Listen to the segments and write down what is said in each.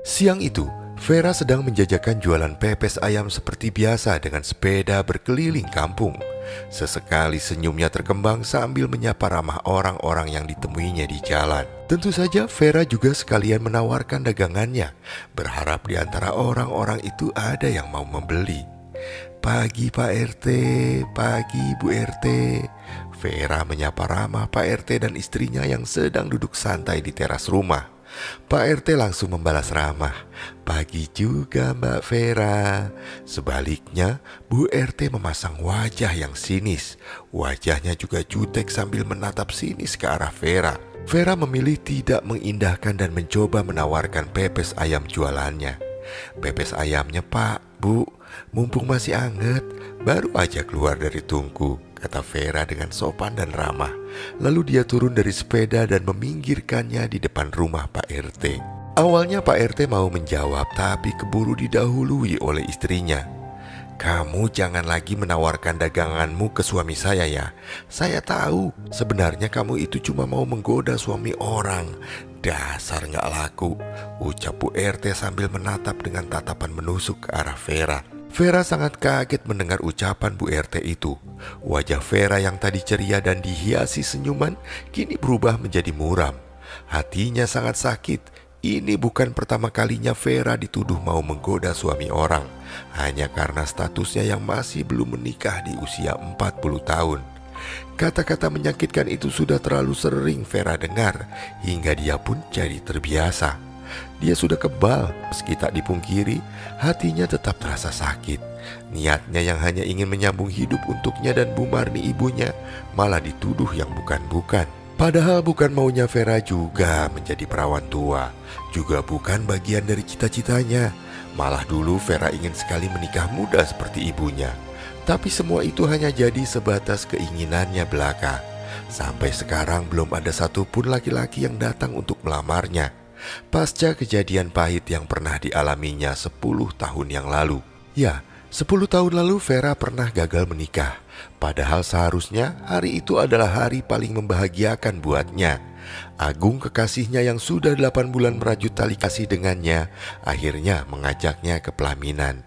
Siang itu, Vera sedang menjajakan jualan pepes ayam seperti biasa dengan sepeda berkeliling kampung. Sesekali senyumnya terkembang sambil menyapa ramah orang-orang yang ditemuinya di jalan. Tentu saja Vera juga sekalian menawarkan dagangannya, berharap di antara orang-orang itu ada yang mau membeli. Pagi Pak RT, pagi Bu RT. Vera menyapa ramah Pak RT dan istrinya yang sedang duduk santai di teras rumah. Pak RT langsung membalas ramah, "Pagi juga Mbak Vera." Sebaliknya, Bu RT memasang wajah yang sinis. Wajahnya juga jutek sambil menatap sinis ke arah Vera. Vera memilih tidak mengindahkan dan mencoba menawarkan pepes ayam jualannya. "Pepes ayamnya Pak, Bu, mumpung masih anget, baru aja keluar dari tungku," kata Vera dengan sopan dan ramah. Lalu dia turun dari sepeda dan meminggirkannya di depan rumah Pak RT. Awalnya Pak RT mau menjawab, tapi keburu didahului oleh istrinya. "Kamu jangan lagi menawarkan daganganmu ke suami saya ya. Saya tahu sebenarnya kamu itu cuma mau menggoda suami orang. Dasar nggak laku," ucap Bu RT sambil menatap dengan tatapan menusuk ke arah Vera. Vera sangat kaget mendengar ucapan Bu RT itu. Wajah Vera yang tadi ceria dan dihiasi senyuman kini berubah menjadi muram. Hatinya sangat sakit. Ini bukan pertama kalinya Vera dituduh mau menggoda suami orang, hanya karena statusnya yang masih belum menikah di usia 40 tahun. Kata-kata menyakitkan itu sudah terlalu sering Vera dengar, hingga dia pun jadi terbiasa. Dia sudah kebal, meski tak dipungkiri, hatinya tetap terasa sakit. Niatnya yang hanya ingin menyambung hidup untuknya dan Bu Marni ibunya, malah dituduh yang bukan-bukan. Padahal bukan maunya Vera juga menjadi perawan tua, juga bukan bagian dari cita-citanya. Malah dulu Vera ingin sekali menikah muda seperti ibunya. Tapi semua itu hanya jadi sebatas keinginannya belaka. Sampai sekarang belum ada satupun laki-laki yang datang untuk melamarnya. Pasca kejadian pahit yang pernah dialaminya 10 tahun yang lalu. Ya, 10 tahun lalu Vera pernah gagal menikah. Padahal seharusnya hari itu adalah hari paling membahagiakan buatnya. Agung, kekasihnya yang sudah 8 bulan merajut tali kasih dengannya, akhirnya mengajaknya ke pelaminan.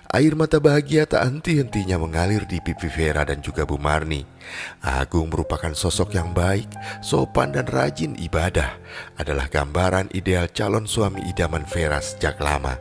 Air mata bahagia tak henti-hentinya mengalir di pipi Vera dan juga Bu Marni. Agung merupakan sosok yang baik, sopan dan rajin ibadah. Adalah gambaran ideal calon suami idaman Vera sejak lama.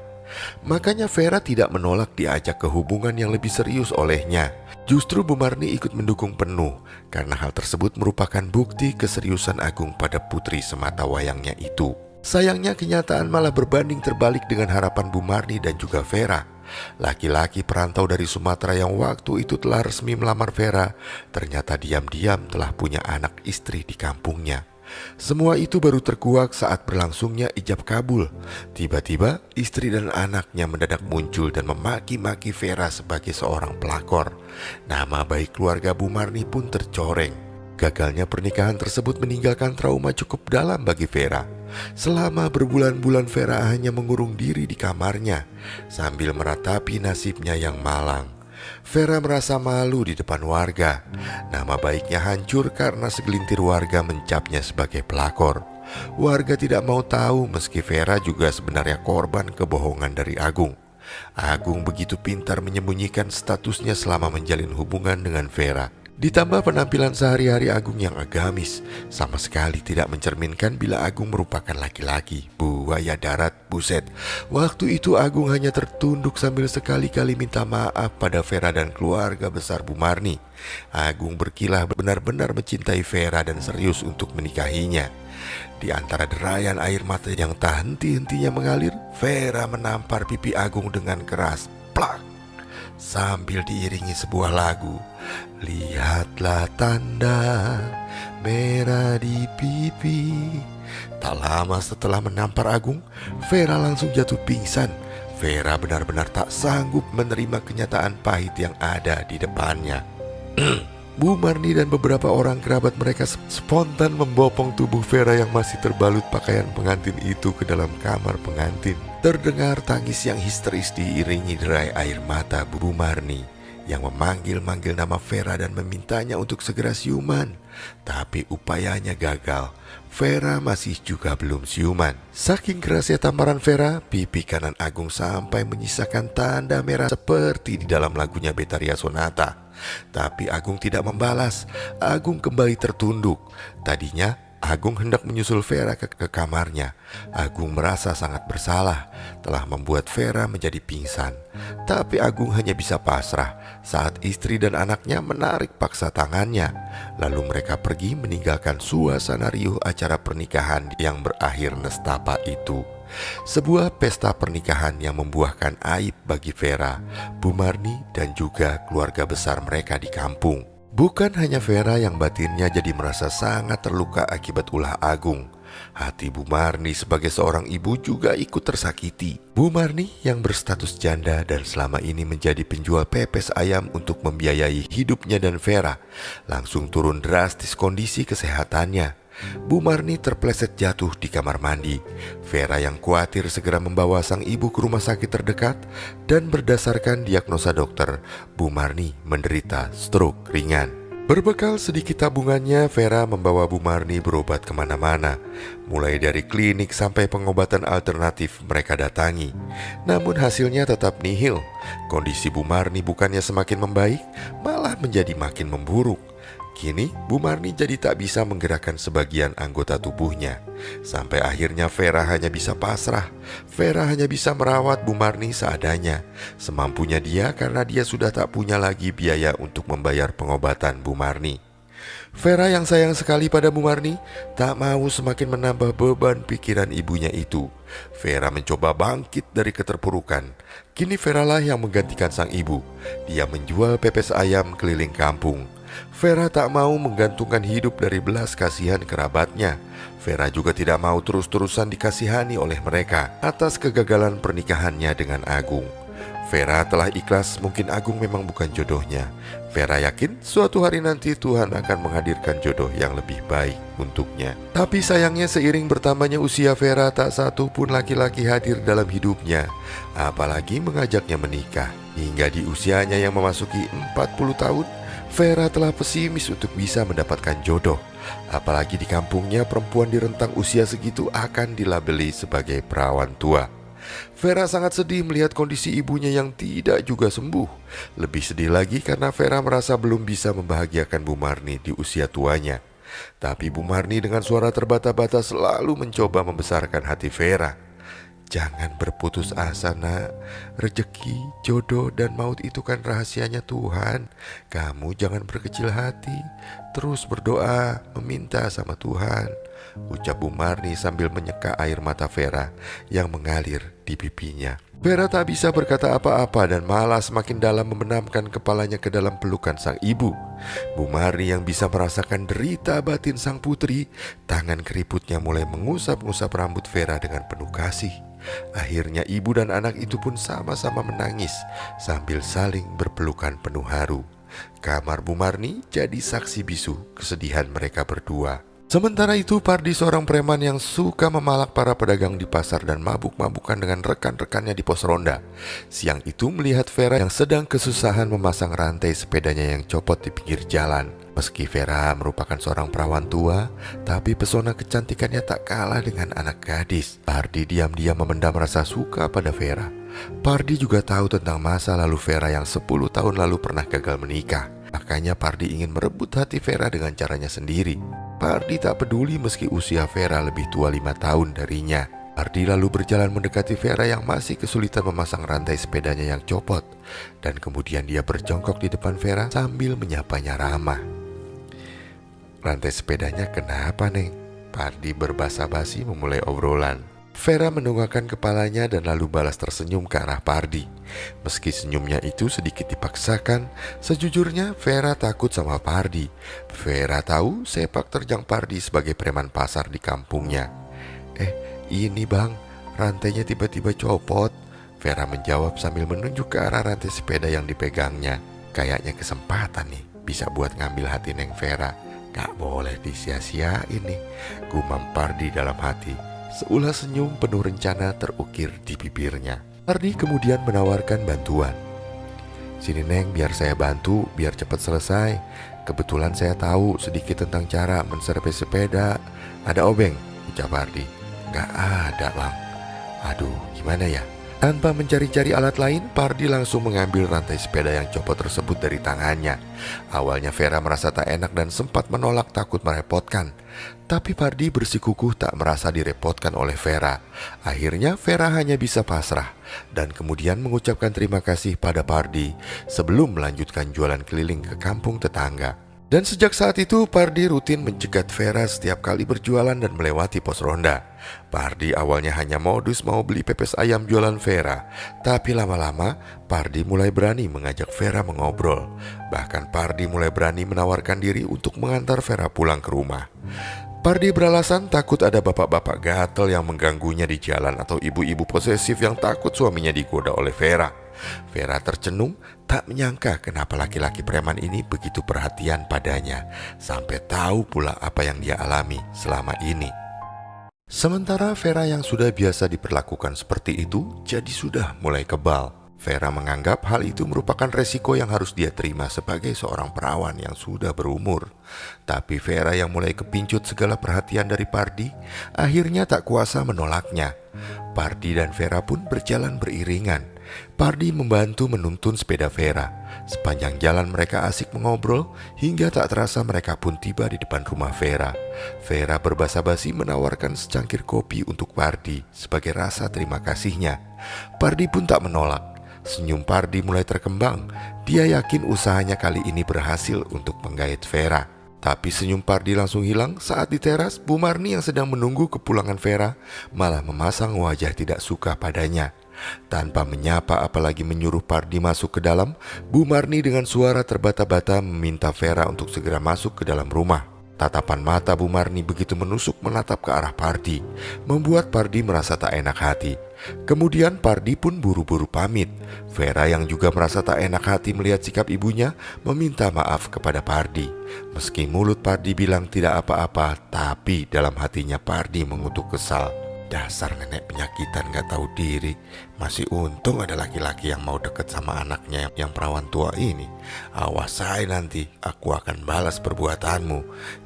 Makanya Vera tidak menolak diajak ke hubungan yang lebih serius olehnya. Justru Bu Marni ikut mendukung penuh, karena hal tersebut merupakan bukti keseriusan Agung pada putri semata wayangnya itu. Sayangnya kenyataan malah berbanding terbalik dengan harapan Bu Marni dan juga Vera. Laki-laki perantau dari Sumatera yang waktu itu telah resmi melamar Vera, ternyata diam-diam telah punya anak istri di kampungnya. Semua itu baru terkuak saat berlangsungnya ijab kabul. Tiba-tiba istri dan anaknya mendadak muncul dan memaki-maki Vera sebagai seorang pelakor. Nama baik keluarga Bu Marni pun tercoreng. Gagalnya pernikahan tersebut meninggalkan trauma cukup dalam bagi Vera. Selama berbulan-bulan Vera hanya mengurung diri di kamarnya sambil meratapi nasibnya yang malang. Vera merasa malu di depan warga. Nama baiknya hancur karena segelintir warga mencapnya sebagai pelakor. Warga tidak mau tahu meski Vera juga sebenarnya korban kebohongan dari Agung. Agung begitu pintar menyembunyikan statusnya selama menjalin hubungan dengan Vera. Ditambah penampilan sehari-hari Agung yang agamis, sama sekali tidak mencerminkan bila Agung merupakan laki-laki. Buaya darat, buset. Waktu itu Agung hanya tertunduk sambil sekali-kali minta maaf pada Vera dan keluarga besar Bu Marni. Agung berkilah benar-benar mencintai Vera dan serius untuk menikahinya. Di antara derayan air mata yang tak henti-hentinya mengalir, Vera menampar pipi Agung dengan keras. Plak! Sambil diiringi sebuah lagu. "Lihatlah tanda merah di pipi." Tak lama setelah menampar Agung, Vera langsung jatuh pingsan. Vera benar-benar tak sanggup menerima kenyataan pahit yang ada di depannya. Bu Marni dan beberapa orang kerabat mereka spontan membopong tubuh Vera yang masih terbalut pakaian pengantin itu ke dalam kamar pengantin. Terdengar tangis yang histeris diiringi derai air mata Bu Marni. yang memanggil-manggil nama Vera dan memintanya untuk segera siuman. Tapi upayanya gagal. Vera masih juga belum siuman. Saking kerasnya tamparan Vera, pipi kanan Agung sampai menyisakan tanda merah seperti di dalam lagunya Betharia Sonata. Tapi Agung tidak membalas. Agung kembali tertunduk. Tadinya Agung hendak menyusul Vera ke kamarnya. Agung merasa sangat bersalah telah membuat Vera menjadi pingsan. Tapi Agung hanya bisa pasrah saat istri dan anaknya menarik paksa tangannya. Lalu mereka pergi meninggalkan suasana riuh acara pernikahan yang berakhir nestapa itu. Sebuah pesta pernikahan yang membuahkan aib bagi Vera, Bu Marni, dan juga keluarga besar mereka di kampung. Bukan hanya Vera yang batinnya jadi merasa sangat terluka akibat ulah Agung. Hati Bu Marni sebagai seorang ibu juga ikut tersakiti. Bu Marni yang berstatus janda dan selama ini menjadi penjual pepes ayam untuk membiayai hidupnya dan Vera, langsung turun drastis kondisi kesehatannya. Bu Marni terpleset jatuh di kamar mandi. Vera yang khawatir segera membawa sang ibu ke rumah sakit terdekat, dan berdasarkan diagnosa dokter, Bu Marni menderita stroke ringan. Berbekal sedikit tabungannya, Vera membawa Bu Marni berobat kemana-mana. Mulai dari klinik sampai pengobatan alternatif mereka datangi. Namun hasilnya tetap nihil. Kondisi Bu Marni bukannya semakin membaik, malah menjadi makin memburuk. Kini Bu Marni jadi tak bisa menggerakkan sebagian anggota tubuhnya. Sampai akhirnya Vera hanya bisa pasrah. Vera hanya bisa merawat Bu Marni seadanya, semampunya dia, karena dia sudah tak punya lagi biaya untuk membayar pengobatan Bu Marni. Vera yang sayang sekali pada Bu Marni tak mau semakin menambah beban pikiran ibunya itu. Vera mencoba bangkit dari keterpurukan. Kini Vera lah yang menggantikan sang ibu. Dia menjual pepes ayam keliling kampung. Vera tak mau menggantungkan hidup dari belas kasihan kerabatnya. Vera juga tidak mau terus-terusan dikasihani oleh mereka atas kegagalan pernikahannya dengan Agung. Vera telah ikhlas, mungkin Agung memang bukan jodohnya. Vera yakin suatu hari nanti Tuhan akan menghadirkan jodoh yang lebih baik untuknya. Tapi sayangnya seiring bertambahnya usia Vera, tak satu pun laki-laki hadir dalam hidupnya, apalagi mengajaknya menikah. Hingga di usianya yang memasuki 40 tahun, Vera telah pesimis untuk bisa mendapatkan jodoh. Apalagi di kampungnya, perempuan di rentang usia segitu akan dilabeli sebagai perawan tua. Vera sangat sedih melihat kondisi ibunya yang tidak juga sembuh. Lebih sedih lagi karena Vera merasa belum bisa membahagiakan Bu Marni di usia tuanya. Tapi Bu Marni dengan suara terbata-bata selalu mencoba membesarkan hati Vera. Jangan berputus asa, nak. Rezeki, jodoh, dan maut itu kan rahasianya Tuhan. Kamu jangan berkecil hati. Terus berdoa, meminta sama Tuhan, ucap Bu Marni sambil menyeka air mata Vera yang mengalir di pipinya. Vera tak bisa berkata apa-apa dan malah semakin dalam membenamkan kepalanya ke dalam pelukan sang ibu. Bu Marni yang bisa merasakan derita batin sang putri, tangan keriputnya mulai mengusap-ngusap rambut Vera dengan penuh kasih. Akhirnya ibu dan anak itu pun sama-sama menangis sambil saling berpelukan penuh haru. Kamar Bu Marni jadi saksi bisu kesedihan mereka berdua. Sementara itu, Pardi, seorang preman yang suka memalak para pedagang di pasar dan mabuk-mabukan dengan rekan-rekannya di pos ronda, siang itu melihat Vera yang sedang kesusahan memasang rantai sepedanya yang copot di pinggir jalan. Meski Vera merupakan seorang perawan tua, tapi pesona kecantikannya tak kalah dengan anak gadis. Pardi diam-diam memendam rasa suka pada Vera. Pardi juga tahu tentang masa lalu Vera yang 10 tahun lalu pernah gagal menikah. Makanya Pardi ingin merebut hati Vera dengan caranya sendiri. Pardi tak peduli meski usia Vera lebih tua 5 tahun darinya. Pardi lalu berjalan mendekati Vera yang masih kesulitan memasang rantai sepedanya yang copot. Dan kemudian dia berjongkok di depan Vera sambil menyapanya ramah. "Rantai sepedanya kenapa, Neng?" Pardi berbasa-basi memulai obrolan. Vera menundukkan kepalanya dan lalu balas tersenyum ke arah Pardi. Meski senyumnya itu sedikit dipaksakan, sejujurnya Vera takut sama Pardi. Vera tahu sepak terjang Pardi sebagai preman pasar di kampungnya. Ini bang, rantainya tiba-tiba copot," Vera menjawab sambil menunjuk ke arah rantai sepeda yang dipegangnya. Kayaknya kesempatan nih, bisa buat ngambil hati Neng Vera. Gak boleh disia-siain nih, gumam Pardi dalam hati. Seulas senyum penuh rencana terukir di bibirnya. Pardi kemudian menawarkan bantuan. Sini Neng, biar saya bantu, biar cepat selesai. Kebetulan saya tahu sedikit tentang cara menservis sepeda. Ada obeng, ucap Pardi. Gak ada bang. Aduh, gimana ya? Tanpa mencari-cari alat lain, Pardi langsung mengambil rantai sepeda yang copot tersebut dari tangannya. Awalnya Vera merasa tak enak dan sempat menolak takut merepotkan. Tapi Pardi bersikukuh tak merasa direpotkan oleh Vera. Akhirnya Vera hanya bisa pasrah dan kemudian mengucapkan terima kasih pada Pardi sebelum melanjutkan jualan keliling ke kampung tetangga. Dan sejak saat itu Pardi rutin mencegat Vera setiap kali berjualan dan melewati pos ronda. Pardi awalnya hanya modus mau beli pepes ayam jualan Vera, tapi lama-lama Pardi mulai berani mengajak Vera mengobrol. Bahkan Pardi mulai berani menawarkan diri untuk mengantar Vera pulang ke rumah. Pardi beralasan takut ada bapak-bapak gatel yang mengganggunya di jalan atau ibu-ibu posesif yang takut suaminya digoda oleh Vera. Vera tercenung, tak menyangka kenapa laki-laki preman ini begitu perhatian padanya, sampai tahu pula apa yang dia alami selama ini. Sementara Vera yang sudah biasa diperlakukan seperti itu, jadi sudah mulai kebal. Vera menganggap hal itu merupakan resiko yang harus dia terima sebagai seorang perawan yang sudah berumur. Tapi Vera yang mulai kepincut segala perhatian dari Pardi, akhirnya tak kuasa menolaknya. Pardi dan Vera pun berjalan beriringan. Pardi membantu menuntun sepeda Vera. Sepanjang jalan mereka asik mengobrol, hingga tak terasa mereka pun tiba di depan rumah Vera. Vera berbasa-basi menawarkan secangkir kopi untuk Pardi sebagai rasa terima kasihnya. Pardi pun tak menolak. Senyum Pardi mulai terkembang. Dia yakin usahanya kali ini berhasil untuk menggait Vera. Tapi senyum Pardi langsung hilang saat di teras Bu Marni yang sedang menunggu kepulangan Vera malah memasang wajah tidak suka padanya. Tanpa menyapa apalagi menyuruh Pardi masuk ke dalam, Bu Marni dengan suara terbata-bata meminta Vera untuk segera masuk ke dalam rumah. Tatapan mata Bu Marni begitu menusuk menatap ke arah Pardi, membuat Pardi merasa tak enak hati. Kemudian Pardi pun buru-buru pamit. Vera yang juga merasa tak enak hati melihat sikap ibunya, meminta maaf kepada Pardi. Meski mulut Pardi bilang tidak apa-apa, tapi dalam hatinya Pardi mengutuk kesal. Dasar nenek penyakitan gak tahu diri. Masih untung ada laki-laki yang mau deket sama anaknya yang perawan tua ini. Awas say nanti, aku akan balas perbuatanmu.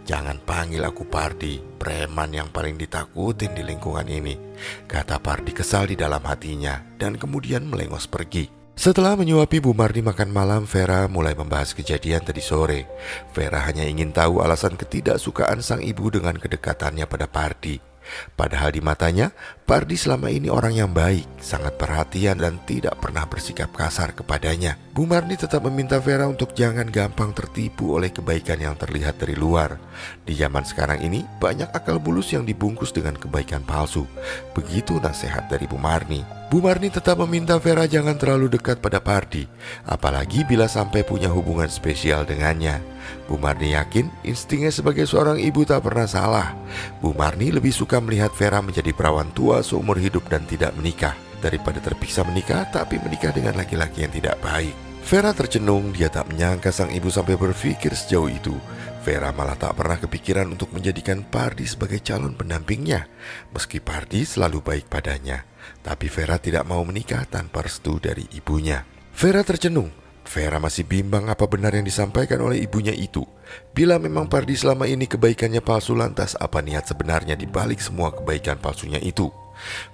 Jangan panggil aku Pardi, preman yang paling ditakutin di lingkungan ini, kata Pardi kesal di dalam hatinya dan kemudian melengos pergi. Setelah menyuapi Bu Marni makan malam, Vera mulai membahas kejadian tadi sore. Vera hanya ingin tahu alasan ketidaksukaan sang ibu dengan kedekatannya pada Pardi. Padahal di matanya, Pardi selama ini orang yang baik, sangat perhatian dan tidak pernah bersikap kasar kepadanya. Bu Marni tetap meminta Vera untuk jangan gampang tertipu oleh kebaikan yang terlihat dari luar. Di zaman sekarang ini, banyak akal bulus yang dibungkus dengan kebaikan palsu. Begitu nasihat dari Bu Marni. Bu Marni tetap meminta Vera jangan terlalu dekat pada Pardi, apalagi bila sampai punya hubungan spesial dengannya. Bu Marni yakin instingnya sebagai seorang ibu tak pernah salah. Bu Marni lebih suka melihat Vera menjadi perawan tua seumur hidup dan tidak menikah, daripada terpaksa menikah tapi menikah dengan laki-laki yang tidak baik. Vera tercenung, dia tak menyangka sang ibu sampai berpikir sejauh itu. Vera malah tak pernah kepikiran untuk menjadikan Pardi sebagai calon pendampingnya. Meski Pardi selalu baik padanya, tapi Vera tidak mau menikah tanpa restu dari ibunya. Vera tercenung. Vera masih bimbang apa benar yang disampaikan oleh ibunya itu. Bila memang Pardi selama ini kebaikannya palsu, lantas apa niat sebenarnya di balik semua kebaikan palsunya itu?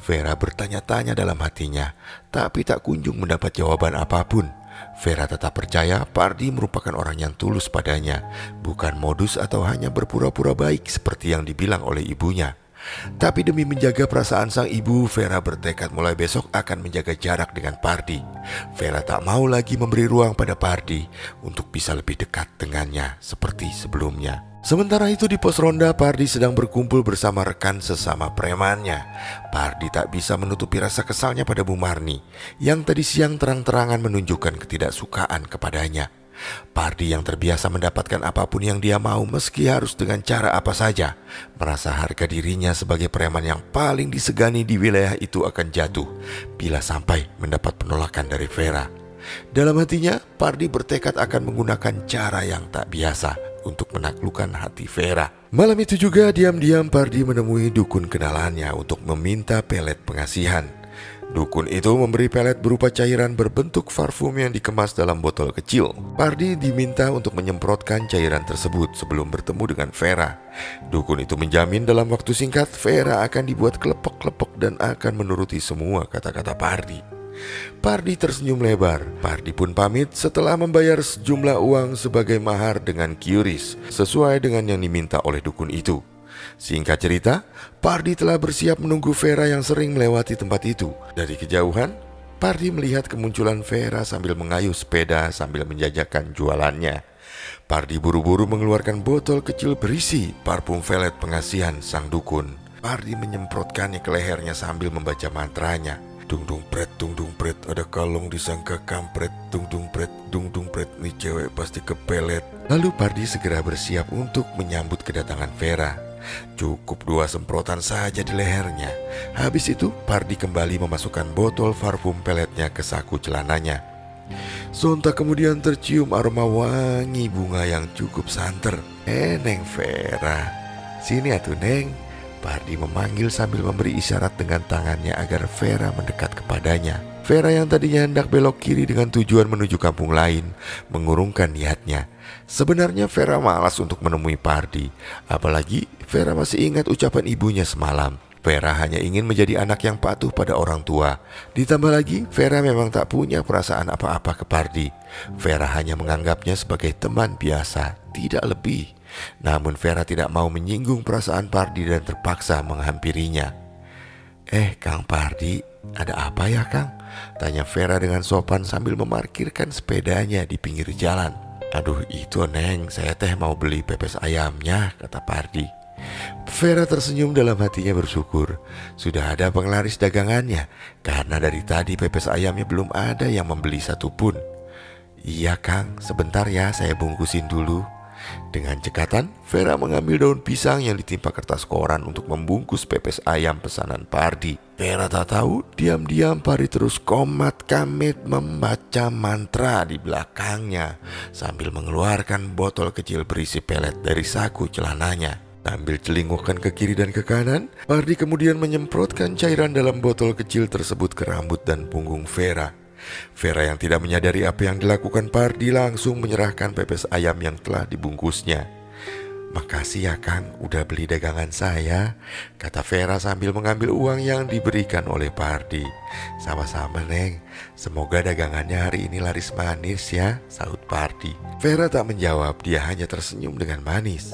Vera bertanya-tanya dalam hatinya, tapi tak kunjung mendapat jawaban apapun. Vera tetap percaya Pardi merupakan orang yang tulus padanya, bukan modus atau hanya berpura-pura baik seperti yang dibilang oleh ibunya. Tapi demi menjaga perasaan sang ibu, Vera bertekad mulai besok akan menjaga jarak dengan Pardi. Vera tak mau lagi memberi ruang pada Pardi untuk bisa lebih dekat dengannya seperti sebelumnya. Sementara itu di pos ronda, Pardi sedang berkumpul bersama rekan sesama premannya. Pardi tak bisa menutupi rasa kesalnya pada Bu Marni yang tadi siang terang-terangan menunjukkan ketidaksukaan kepadanya. Pardi yang terbiasa mendapatkan apapun yang dia mau meski harus dengan cara apa saja, merasa harga dirinya sebagai preman yang paling disegani di wilayah itu akan jatuh bila sampai mendapat penolakan dari Vera. Dalam hatinya, Pardi bertekad akan menggunakan cara yang tak biasa untuk menaklukkan hati Vera. Malam itu juga diam-diam Pardi menemui dukun kenalannya untuk meminta pelet pengasihan. Dukun itu memberi pelet berupa cairan berbentuk parfum yang dikemas dalam botol kecil. Pardi diminta untuk menyemprotkan cairan tersebut sebelum bertemu dengan Vera. Dukun itu menjamin dalam waktu singkat Vera akan dibuat kelepek-kelepek dan akan menuruti semua kata-kata Pardi. Pardi tersenyum lebar. Pardi pun pamit setelah membayar sejumlah uang sebagai mahar dengan QRIS sesuai dengan yang diminta oleh dukun itu. Singkat cerita, Pardi telah bersiap menunggu Vera yang sering melewati tempat itu. Dari kejauhan, Pardi melihat kemunculan Vera sambil mengayuh sepeda sambil menjajakan jualannya. Pardi buru-buru mengeluarkan botol kecil berisi parfum velet pengasihan sang dukun. Pardi menyemprotkannya ke lehernya sambil membaca mantranya. Dung dung pret, ada kalong disangka kampret. Dung dung pret, nih cewek pasti kepelet. Lalu Pardi segera bersiap untuk menyambut kedatangan Vera. Cukup 2 semprotan saja di lehernya. Habis itu Pardi kembali memasukkan botol parfum peletnya ke saku celananya. Sontak kemudian tercium aroma wangi bunga yang cukup santer. Neng Vera, sini atuh Neng. Pardi memanggil sambil memberi isyarat dengan tangannya agar Vera mendekat kepadanya. Vera yang tadinya hendak belok kiri dengan tujuan menuju kampung lain, mengurungkan niatnya. Sebenarnya Vera malas untuk menemui Pardi, apalagi Vera masih ingat ucapan ibunya semalam. Vera hanya ingin menjadi anak yang patuh pada orang tua. Ditambah lagi, Vera memang tak punya perasaan apa-apa ke Pardi. Vera hanya menganggapnya sebagai teman biasa, tidak lebih. Namun Vera tidak mau menyinggung perasaan Pardi dan terpaksa menghampirinya. Kang Pardi, ada apa ya Kang? Tanya Vera dengan sopan sambil memarkirkan sepedanya di pinggir jalan. Aduh itu Neng, saya teh mau beli pepes ayamnya, kata Pardi. Vera tersenyum dalam hatinya bersyukur sudah ada penglaris dagangannya, karena dari tadi pepes ayamnya belum ada yang membeli satupun. Iya Kang, sebentar ya saya bungkusin dulu. Dengan cekatan, Vera mengambil daun pisang yang ditimpa kertas koran untuk membungkus pepes ayam pesanan Pardi. Vera tak tahu, diam-diam Pardi terus komat kamit membaca mantra di belakangnya sambil mengeluarkan botol kecil berisi pelet dari saku celananya. Sambil celingukkan ke kiri dan ke kanan, Pardi kemudian menyemprotkan cairan dalam botol kecil tersebut ke rambut dan punggung Vera. Vera yang tidak menyadari apa yang dilakukan Pardi langsung menyerahkan pepes ayam yang telah dibungkusnya. Makasih ya Kang, udah beli dagangan saya, kata Vera sambil mengambil uang yang diberikan oleh Pardi. Sama-sama Neng, semoga dagangannya hari ini laris manis ya, sahut Pardi. Vera tak menjawab, dia hanya tersenyum dengan manis.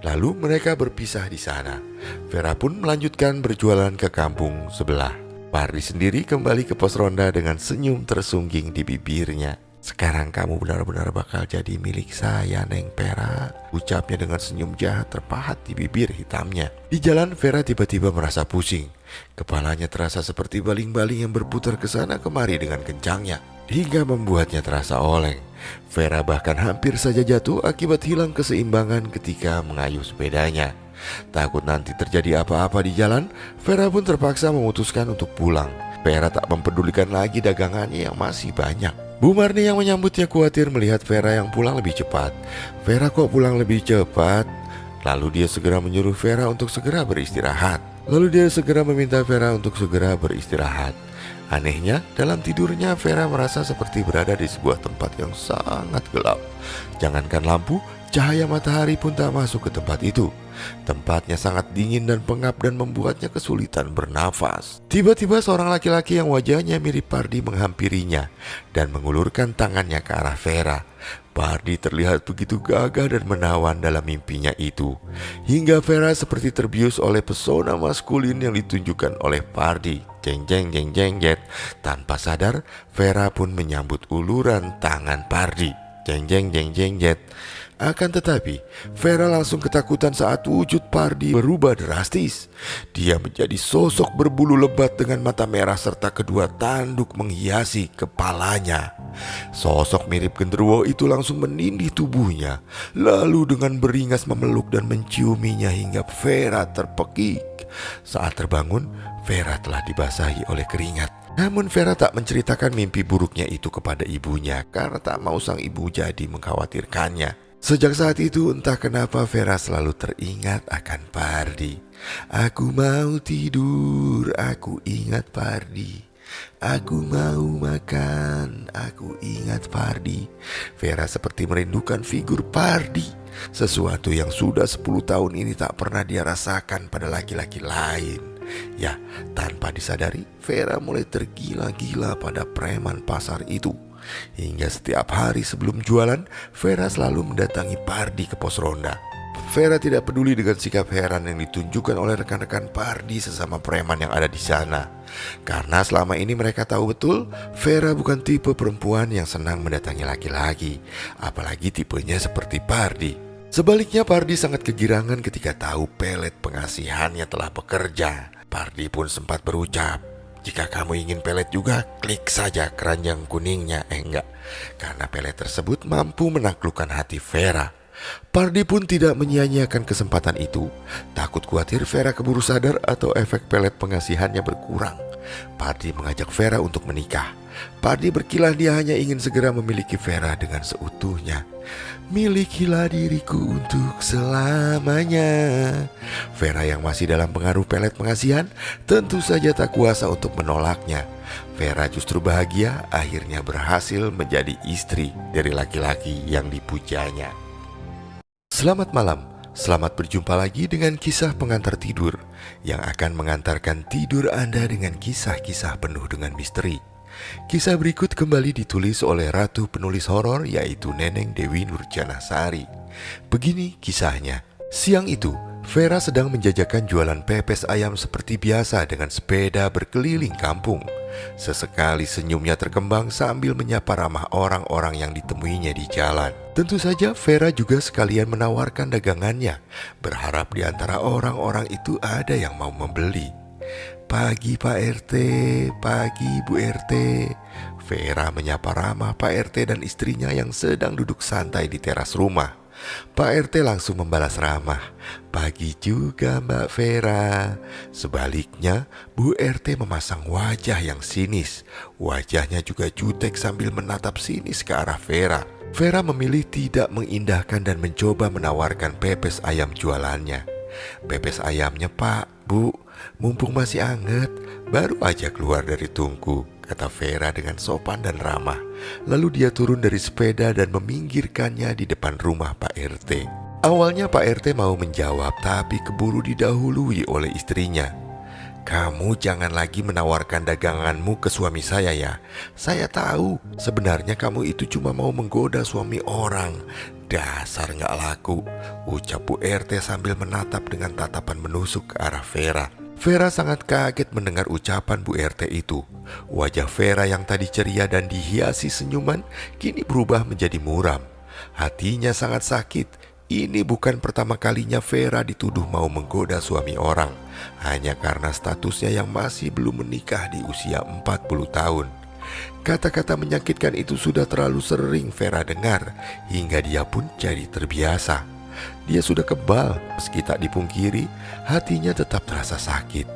Lalu mereka berpisah di sana. Vera pun melanjutkan berjualan ke kampung sebelah. Pardi sendiri kembali ke pos ronda dengan senyum tersungging di bibirnya. Sekarang kamu benar-benar bakal jadi milik saya Neng Vera, ucapnya dengan senyum jahat terpahat di bibir hitamnya. Di jalan Vera tiba-tiba merasa pusing. Kepalanya terasa seperti baling-baling yang berputar ke sana kemari dengan kencangnya, hingga membuatnya terasa oleng. Vera bahkan hampir saja jatuh akibat hilang keseimbangan ketika mengayuh sepedanya. Takut nanti terjadi apa-apa di jalan, Vera pun terpaksa memutuskan untuk pulang. Vera tak mempedulikan lagi dagangannya yang masih banyak. Bu Marni yang menyambutnya khawatir melihat Vera yang pulang lebih cepat. Vera kok pulang lebih cepat? Lalu dia segera menyuruh Vera untuk segera beristirahat. Anehnya, dalam tidurnya Vera merasa seperti berada di sebuah tempat yang sangat gelap. Jangankan lampu, cahaya matahari pun tak masuk ke tempat itu. Tempatnya sangat dingin dan pengap dan membuatnya kesulitan bernafas. Tiba-tiba seorang laki-laki yang wajahnya mirip Pardi menghampirinya dan mengulurkan tangannya ke arah Vera. Pardi terlihat begitu gagah dan menawan dalam mimpinya itu, hingga Vera seperti terbius oleh pesona maskulin yang ditunjukkan oleh Pardi. Jeng jeng jeng jeng jet. Tanpa sadar, Vera pun menyambut uluran tangan Pardi. Jeng jeng jeng jeng jet. Akan tetapi, Vera langsung ketakutan saat wujud Pardi berubah drastis. Dia menjadi sosok berbulu lebat dengan mata merah serta kedua tanduk menghiasi kepalanya. Sosok mirip genderuwo itu langsung menindih tubuhnya, lalu dengan beringas memeluk dan menciuminya hingga Vera terpekik. Saat terbangun, Vera telah dibasahi oleh keringat. Namun Vera tak menceritakan mimpi buruknya itu kepada ibunya karena tak mau sang ibu jadi mengkhawatirkannya. Sejak saat itu entah kenapa Vera selalu teringat akan Pardi. Aku mau tidur, aku ingat Pardi. Aku mau makan, aku ingat Pardi. Vera seperti merindukan figur Pardi. Sesuatu yang sudah 10 tahun ini tak pernah dia rasakan pada laki-laki lain. Ya, tanpa disadari, Vera mulai tergila-gila pada preman pasar itu. Hingga setiap hari sebelum jualan, Vera selalu mendatangi Pardi ke pos ronda. Vera tidak peduli dengan sikap heran yang ditunjukkan oleh rekan-rekan Pardi sesama preman yang ada di sana. Karena selama ini mereka tahu betul Vera bukan tipe perempuan yang senang mendatangi laki-laki, apalagi tipenya seperti Pardi. Sebaliknya Pardi sangat kegirangan ketika tahu pelet pengasihannya telah bekerja. Pardi pun sempat berucap, "Jika kamu ingin pelet juga, klik saja keranjang kuningnya." Enggak, karena pelet tersebut mampu menaklukkan hati Vera. Pardi pun tidak menyia-nyiakan kesempatan itu. Takut khawatir Vera keburu sadar atau efek pelet pengasihannya berkurang, Pardi mengajak Vera untuk menikah. Pardi berkilah dia hanya ingin segera memiliki Vera dengan seutuhnya. "Milikilah diriku untuk selamanya." Vera yang masih dalam pengaruh pelet pengasihan tentu saja tak kuasa untuk menolaknya. Vera justru bahagia akhirnya berhasil menjadi istri dari laki-laki yang dipujanya. Selamat malam, selamat berjumpa lagi dengan kisah pengantar tidur yang akan mengantarkan tidur Anda dengan kisah-kisah penuh dengan misteri. Kisah berikut kembali ditulis oleh ratu penulis horor yaitu Neneng Dewi Nurjanasari. Begini kisahnya. Siang itu, Vera sedang menjajakan jualan pepes ayam seperti biasa dengan sepeda berkeliling kampung. Sesekali senyumnya terkembang sambil menyapa ramah orang-orang yang ditemuinya di jalan. Tentu saja Vera juga sekalian menawarkan dagangannya, berharap di antara orang-orang itu ada yang mau membeli. "Pagi Pak RT, pagi Bu RT." Vera menyapa ramah Pak RT dan istrinya yang sedang duduk santai di teras rumah. Pak RT langsung membalas ramah, "Pagi juga Mbak Vera." Sebaliknya, Bu RT memasang wajah yang sinis. Wajahnya juga jutek sambil menatap sinis ke arah Vera. Vera memilih tidak mengindahkan dan mencoba menawarkan pepes ayam jualannya. "Pepes ayamnya Pak, Bu, mumpung masih anget, baru aja keluar dari tungku," kata Vera dengan sopan dan ramah. Lalu dia turun dari sepeda dan meminggirkannya di depan rumah Pak RT. Awalnya Pak RT mau menjawab, tapi keburu didahului oleh istrinya. "Kamu jangan lagi menawarkan daganganmu ke suami saya ya. Saya tahu sebenarnya kamu itu cuma mau menggoda suami orang. Dasar gak laku," ucap Bu RT sambil menatap dengan tatapan menusuk ke arah Vera. Vera sangat kaget mendengar ucapan Bu RT itu. Wajah Vera yang tadi ceria dan dihiasi senyuman kini berubah menjadi muram. Hatinya sangat sakit. Ini bukan pertama kalinya Vera dituduh mau menggoda suami orang, hanya karena statusnya yang masih belum menikah di usia 40 tahun. Kata-kata menyakitkan itu sudah terlalu sering Vera dengar, hingga dia pun jadi terbiasa. Dia sudah kebal, meski tak dipungkiri, hatinya tetap terasa sakit.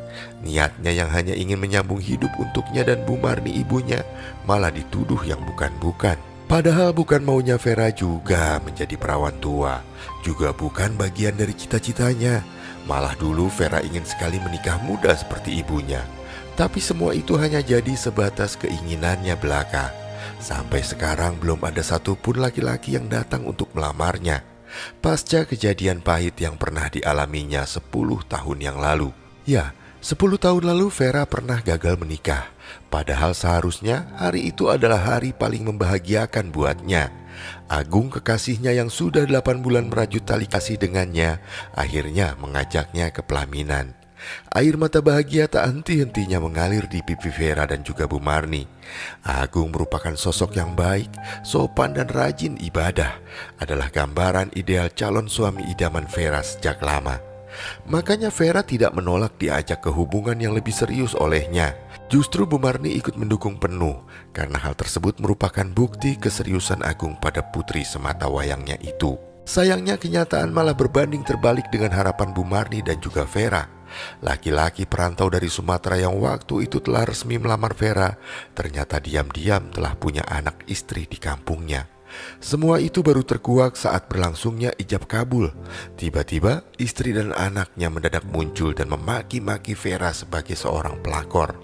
Niatnya yang hanya ingin menyambung hidup untuknya dan Bu Marni ibunya, malah dituduh yang bukan-bukan. Padahal bukan maunya Vera juga menjadi perawan tua, juga bukan bagian dari cita-citanya. Malah dulu Vera ingin sekali menikah muda seperti ibunya. Tapi semua itu hanya jadi sebatas keinginannya belaka. Sampai sekarang belum ada satupun laki-laki yang datang untuk melamarnya. Pasca kejadian pahit yang pernah dialaminya 10 tahun yang lalu. Ya, 10 tahun lalu Vera pernah gagal menikah. Padahal seharusnya hari itu adalah hari paling membahagiakan buatnya. Agung kekasihnya yang sudah 8 bulan merajut tali kasih dengannya, akhirnya mengajaknya ke pelaminan. Air mata bahagia tak henti-hentinya mengalir di pipi Vera dan juga Bu Marni. Agung merupakan sosok yang baik, sopan dan rajin ibadah. Adalah gambaran ideal calon suami idaman Vera sejak lama. Makanya Vera tidak menolak diajak ke hubungan yang lebih serius olehnya. Justru Bu Marni ikut mendukung penuh, karena hal tersebut merupakan bukti keseriusan Agung pada putri semata wayangnya itu. Sayangnya kenyataan malah berbanding terbalik dengan harapan Bu Marni dan juga Vera. Laki-laki perantau dari Sumatera yang waktu itu telah resmi melamar Vera, ternyata diam-diam telah punya anak istri di kampungnya. Semua itu baru terkuak saat berlangsungnya ijab kabul. Tiba-tiba istri dan anaknya mendadak muncul dan memaki-maki Vera sebagai seorang pelakor.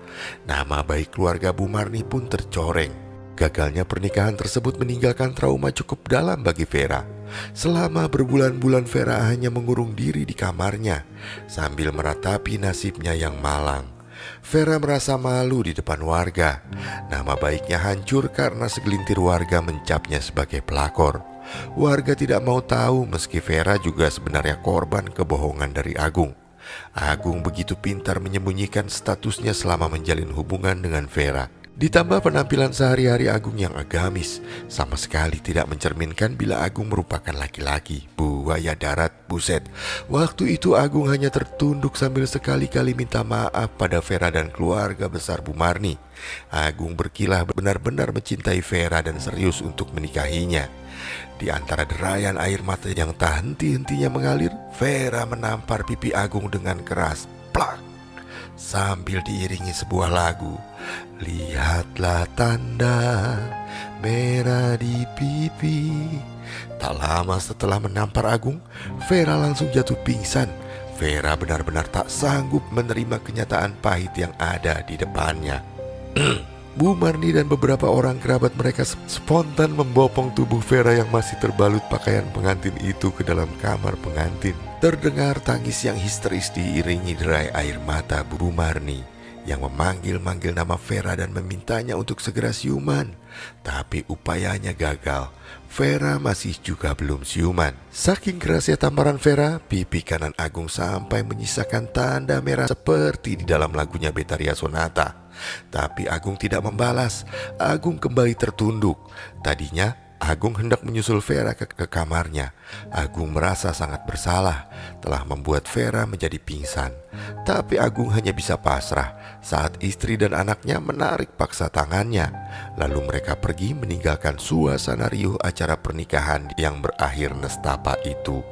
Nama baik keluarga Bu Marni pun tercoreng. Gagalnya pernikahan tersebut meninggalkan trauma cukup dalam bagi Vera. Selama berbulan-bulan Vera hanya mengurung diri di kamarnya sambil meratapi nasibnya yang malang. Vera merasa malu di depan warga. Nama baiknya hancur karena segelintir warga mencapnya sebagai pelakor. Warga tidak mau tahu meski Vera juga sebenarnya korban kebohongan dari Agung. Agung begitu pintar menyembunyikan statusnya selama menjalin hubungan dengan Vera. Ditambah penampilan sehari-hari Agung yang agamis, sama sekali tidak mencerminkan bila Agung merupakan laki-laki. Buaya darat, buset. Waktu itu Agung hanya tertunduk sambil sekali-kali minta maaf pada Vera dan keluarga besar Bu Marni. Agung berkilah benar-benar mencintai Vera dan serius untuk menikahinya. Di antara derayan air mata yang tak henti-hentinya mengalir, Vera menampar pipi Agung dengan keras. Plak! Sambil diiringi sebuah lagu. Lihatlah tanda merah di pipi. Tak lama setelah menampar Agung, Vera langsung jatuh pingsan. Vera benar-benar tak sanggup menerima kenyataan pahit yang ada di depannya. Bu Marni dan beberapa orang kerabat mereka spontan membopong tubuh Vera yang masih terbalut pakaian pengantin itu ke dalam kamar pengantin. Terdengar tangis yang histeris diiringi derai air mata Bu Marni yang memanggil-manggil nama Vera dan memintanya untuk segera siuman. Tapi upayanya gagal. Vera masih juga belum siuman. Saking kerasnya tamparan Vera, pipi kanan Agung sampai menyisakan tanda merah seperti di dalam lagunya Betharia Sonata. Tapi Agung tidak membalas. Agung kembali tertunduk. Tadinya Agung hendak menyusul Vera ke kamarnya. Agung merasa sangat bersalah telah membuat Vera menjadi pingsan. Tapi Agung hanya bisa pasrah saat istri dan anaknya menarik paksa tangannya. Lalu mereka pergi meninggalkan suasana riuh acara pernikahan yang berakhir nestapa itu.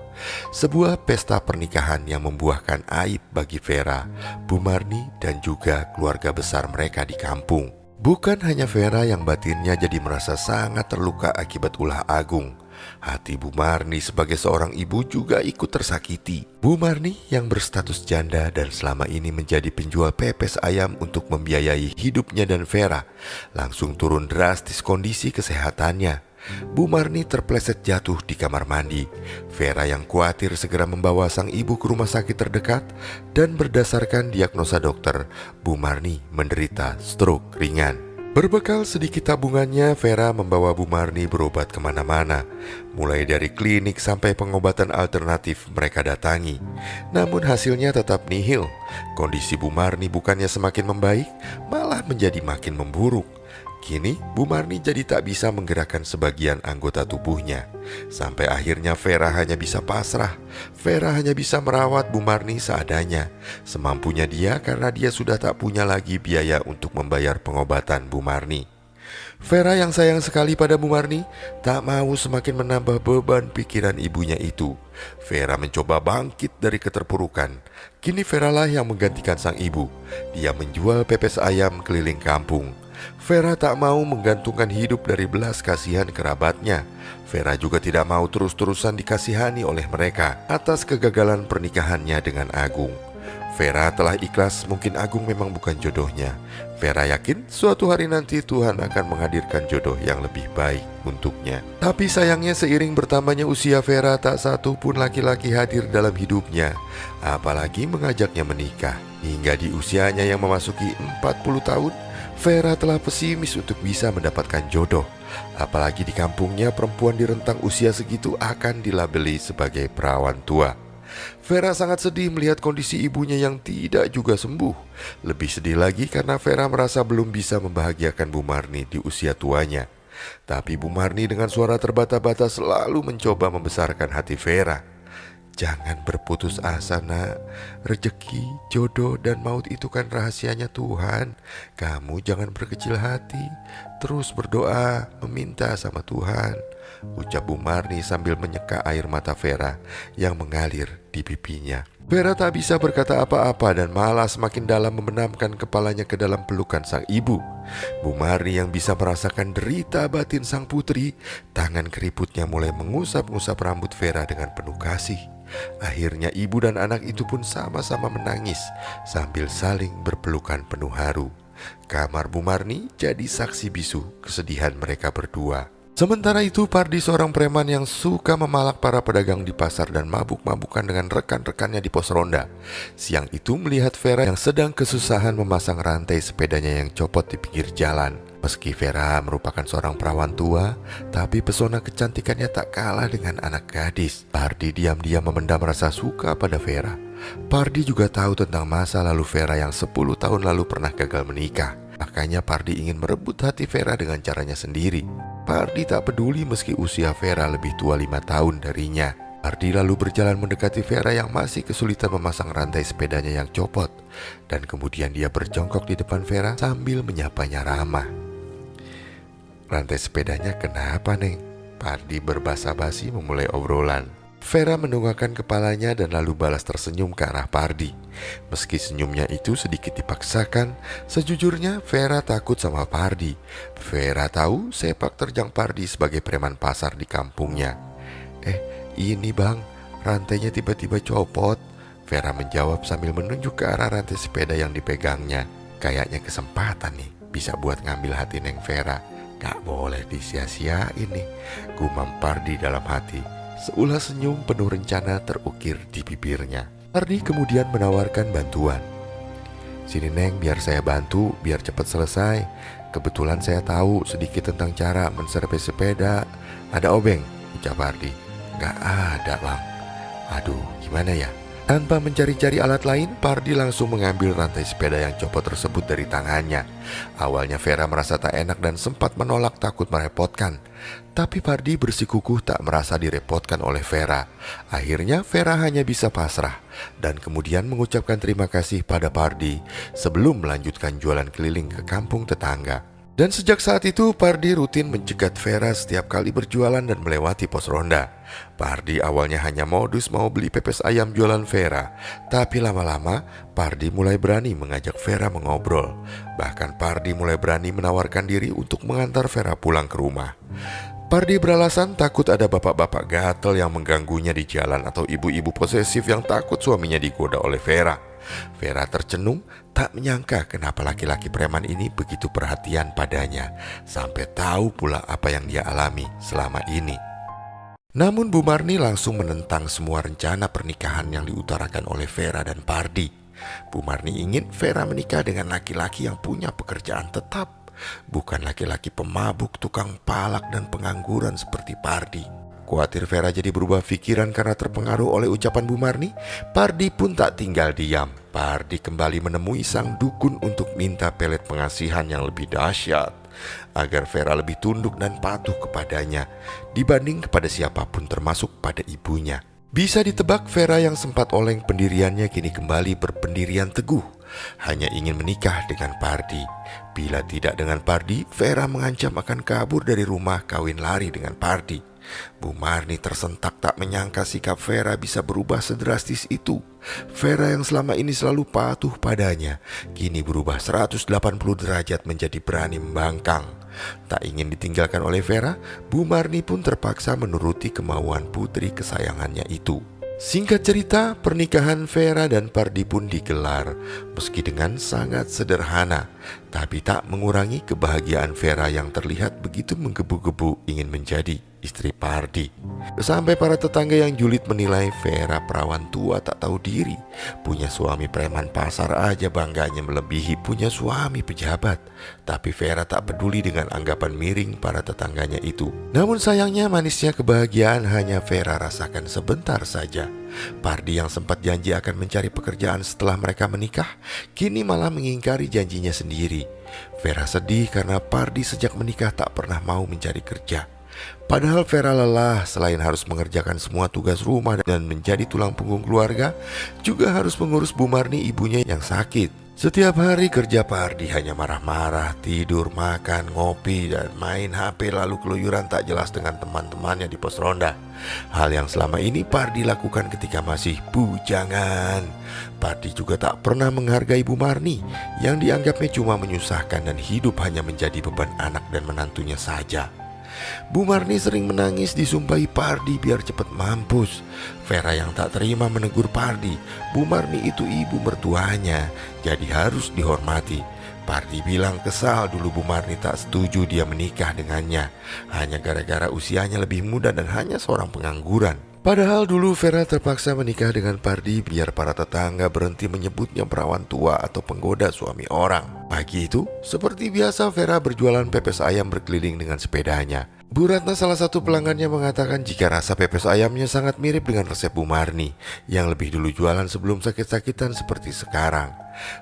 Sebuah pesta pernikahan yang membuahkan aib bagi Vera, Bu Marni dan juga keluarga besar mereka di kampung. Bukan hanya Vera yang batinnya jadi merasa sangat terluka akibat ulah Agung. Hati Bu Marni sebagai seorang ibu juga ikut tersakiti. Bu Marni yang berstatus janda dan selama ini menjadi penjual pepes ayam untuk membiayai hidupnya dan Vera, langsung turun drastis kondisi kesehatannya. Bu Marni terpleset jatuh di kamar mandi. Vera yang khawatir segera membawa sang ibu ke rumah sakit terdekat dan berdasarkan diagnosa dokter, Bu Marni menderita stroke ringan. Berbekal sedikit tabungannya, Vera membawa Bu Marni berobat kemana-mana. Mulai dari klinik sampai pengobatan alternatif mereka datangi. Namun hasilnya tetap nihil. Kondisi Bu Marni bukannya semakin membaik, malah menjadi makin memburuk. Kini Bu Marni jadi tak bisa menggerakkan sebagian anggota tubuhnya. Sampai akhirnya Vera hanya bisa pasrah. Vera hanya bisa merawat Bu Marni seadanya, semampunya dia karena dia sudah tak punya lagi biaya untuk membayar pengobatan Bu Marni. Vera yang sayang sekali pada Bu Marni tak mau semakin menambah beban pikiran ibunya itu. Vera mencoba bangkit dari keterpurukan. Kini Vera lah yang menggantikan sang ibu. Dia menjual pepes ayam keliling kampung. Vera tak mau menggantungkan hidup dari belas kasihan kerabatnya. Vera juga tidak mau terus-terusan dikasihani oleh mereka atas kegagalan pernikahannya dengan Agung. Vera telah ikhlas, mungkin Agung memang bukan jodohnya. Vera yakin suatu hari nanti Tuhan akan menghadirkan jodoh yang lebih baik untuknya. Tapi sayangnya seiring bertambahnya usia Vera, tak satu pun laki-laki hadir dalam hidupnya, apalagi mengajaknya menikah. Hingga di usianya yang memasuki 40 tahun, Vera telah pesimis untuk bisa mendapatkan jodoh. Apalagi di kampungnya perempuan di rentang usia segitu akan dilabeli sebagai perawan tua. Vera sangat sedih melihat kondisi ibunya yang tidak juga sembuh. Lebih sedih lagi karena Vera merasa belum bisa membahagiakan Bu Marni di usia tuanya. Tapi Bu Marni dengan suara terbata-bata selalu mencoba membesarkan hati Vera. Jangan berputus asa, nak. Rezeki, jodoh, dan maut itu kan rahasianya Tuhan. Kamu jangan berkecil hati. Terus berdoa, meminta sama Tuhan, ucap Bu Marni sambil menyeka air mata Vera yang mengalir di pipinya. Vera tak bisa berkata apa-apa dan malah semakin dalam membenamkan kepalanya ke dalam pelukan sang ibu. Bu Marni yang bisa merasakan derita batin sang putri, tangan keriputnya mulai mengusap-ngusap rambut Vera dengan penuh kasih. Akhirnya ibu dan anak itu pun sama-sama menangis sambil saling berpelukan penuh haru. Kamar Bu Marni jadi saksi bisu kesedihan mereka berdua. Sementara itu Pardi, seorang preman yang suka memalak para pedagang di pasar dan mabuk-mabukan dengan rekan-rekannya di pos ronda. Siang itu melihat Vera yang sedang kesusahan memasang rantai sepedanya yang copot di pinggir jalan. Meski Vera merupakan seorang perawan tua, tapi pesona kecantikannya tak kalah dengan anak gadis. Pardi diam-diam memendam rasa suka pada Vera. Pardi juga tahu tentang masa lalu Vera yang 10 tahun lalu pernah gagal menikah. Makanya Pardi ingin merebut hati Vera dengan caranya sendiri. Pardi tak peduli meski usia Vera lebih tua 5 tahun darinya. Pardi lalu berjalan mendekati Vera yang masih kesulitan memasang rantai sepedanya yang copot. Dan kemudian dia berjongkok di depan Vera sambil menyapanya ramah. "Rantai sepedanya kenapa, Neng?" Pardi berbasa-basi memulai obrolan. Vera menundukkan kepalanya dan lalu balas tersenyum ke arah Pardi. Meski senyumnya itu sedikit dipaksakan, sejujurnya Vera takut sama Pardi. Vera tahu sepak terjang Pardi sebagai preman pasar di kampungnya. Ini bang, rantainya tiba-tiba copot," Vera menjawab sambil menunjuk ke arah rantai sepeda yang dipegangnya. Kayaknya kesempatan nih, bisa buat ngambil hati Neng Vera. Gak boleh disia-siain nih, gumam Pardi dalam hati. Seulas senyum penuh rencana terukir di bibirnya. Pardi kemudian menawarkan bantuan. "Sini Neng, biar saya bantu, biar cepat selesai. Kebetulan saya tahu sedikit tentang cara menservis sepeda." "Ada obeng?" ucap Pardi. "Gak ada bang." "Aduh, gimana ya?" Tanpa mencari-cari alat lain, Pardi langsung mengambil rantai sepeda yang copot tersebut dari tangannya. Awalnya Vera merasa tak enak dan sempat menolak takut merepotkan. Tapi Pardi bersikukuh tak merasa direpotkan oleh Vera. Akhirnya Vera hanya bisa pasrah dan kemudian mengucapkan terima kasih pada Pardi sebelum melanjutkan jualan keliling ke kampung tetangga. Dan sejak saat itu Pardi rutin mencegat Vera setiap kali berjualan dan melewati pos ronda. Pardi awalnya hanya modus mau beli pepes ayam jualan Vera, tapi lama-lama Pardi mulai berani mengajak Vera mengobrol. Bahkan Pardi mulai berani menawarkan diri untuk mengantar Vera pulang ke rumah. Pardi beralasan takut ada bapak-bapak gatel yang mengganggunya di jalan atau ibu-ibu posesif yang takut suaminya digoda oleh Vera. Vera tercenung, tak menyangka kenapa laki-laki preman ini begitu perhatian padanya, sampai tahu pula apa yang dia alami selama ini. Namun Bu Marni langsung menentang semua rencana pernikahan yang diutarakan oleh Vera dan Pardi. Bu Marni ingin Vera menikah dengan laki-laki yang punya pekerjaan tetap, bukan laki-laki pemabuk, tukang palak, dan pengangguran seperti Pardi. Khawatir Vera jadi berubah pikiran karena terpengaruh oleh ucapan Bu Marni, Pardi pun tak tinggal diam. Pardi kembali menemui sang dukun untuk minta pelet pengasihan yang lebih dahsyat, agar Vera lebih tunduk dan patuh kepadanya dibanding kepada siapapun termasuk pada ibunya. Bisa ditebak Vera yang sempat oleng pendiriannya kini kembali berpendirian teguh, hanya ingin menikah dengan Pardi. Bila tidak dengan Pardi, Vera mengancam akan kabur dari rumah kawin lari dengan Pardi. Bu Marni tersentak tak menyangka sikap Vera bisa berubah sedrastis itu. Vera yang selama ini selalu patuh padanya, kini berubah 180 derajat menjadi berani membangkang. Tak ingin ditinggalkan oleh Vera, Bu Marni pun terpaksa menuruti kemauan putri kesayangannya itu. Singkat cerita, pernikahan Vera dan Pardi pun digelar, meski dengan sangat sederhana, tapi tak mengurangi kebahagiaan Vera yang terlihat begitu menggebu-gebu ingin menjadi istri Pardi. Sampai para tetangga yang julid menilai Vera perawan tua tak tahu diri, punya suami preman pasar aja bangganya melebihi punya suami pejabat. Tapi Vera tak peduli dengan anggapan miring para tetangganya itu. Namun sayangnya manisnya kebahagiaan hanya Vera rasakan sebentar saja. Pardi yang sempat janji akan mencari pekerjaan setelah mereka menikah, kini malah mengingkari janjinya sendiri. Vera sedih karena Pardi sejak menikah tak pernah mau mencari kerja. Padahal Vera lelah, selain harus mengerjakan semua tugas rumah dan menjadi tulang punggung keluarga, juga harus mengurus Bu Marni ibunya yang sakit. Setiap hari kerja Pardi hanya marah-marah, tidur, makan, ngopi, dan main HP lalu keluyuran tak jelas dengan teman-temannya di pos ronda. Hal yang selama ini Pardi lakukan ketika masih bujangan. Pardi juga tak pernah menghargai Bu Marni yang dianggapnya cuma menyusahkan dan hidup hanya menjadi beban anak dan menantunya saja. Bu Marni sering menangis disumpahi Pardi biar cepat mampus. Vera yang tak terima menegur Pardi. Bu Marni itu ibu mertuanya, jadi harus dihormati. Pardi bilang kesal dulu Bu Marni tak setuju dia menikah dengannya, hanya gara-gara usianya lebih muda dan hanya seorang pengangguran. Padahal dulu Vera terpaksa menikah dengan Pardi biar para tetangga berhenti menyebutnya perawan tua atau penggoda suami orang. Pagi itu, seperti biasa Vera berjualan pepes ayam berkeliling dengan sepedanya. Bu Ratna salah satu pelanggannya mengatakan jika rasa pepes ayamnya sangat mirip dengan resep Bu Marni yang lebih dulu jualan sebelum sakit-sakitan seperti sekarang.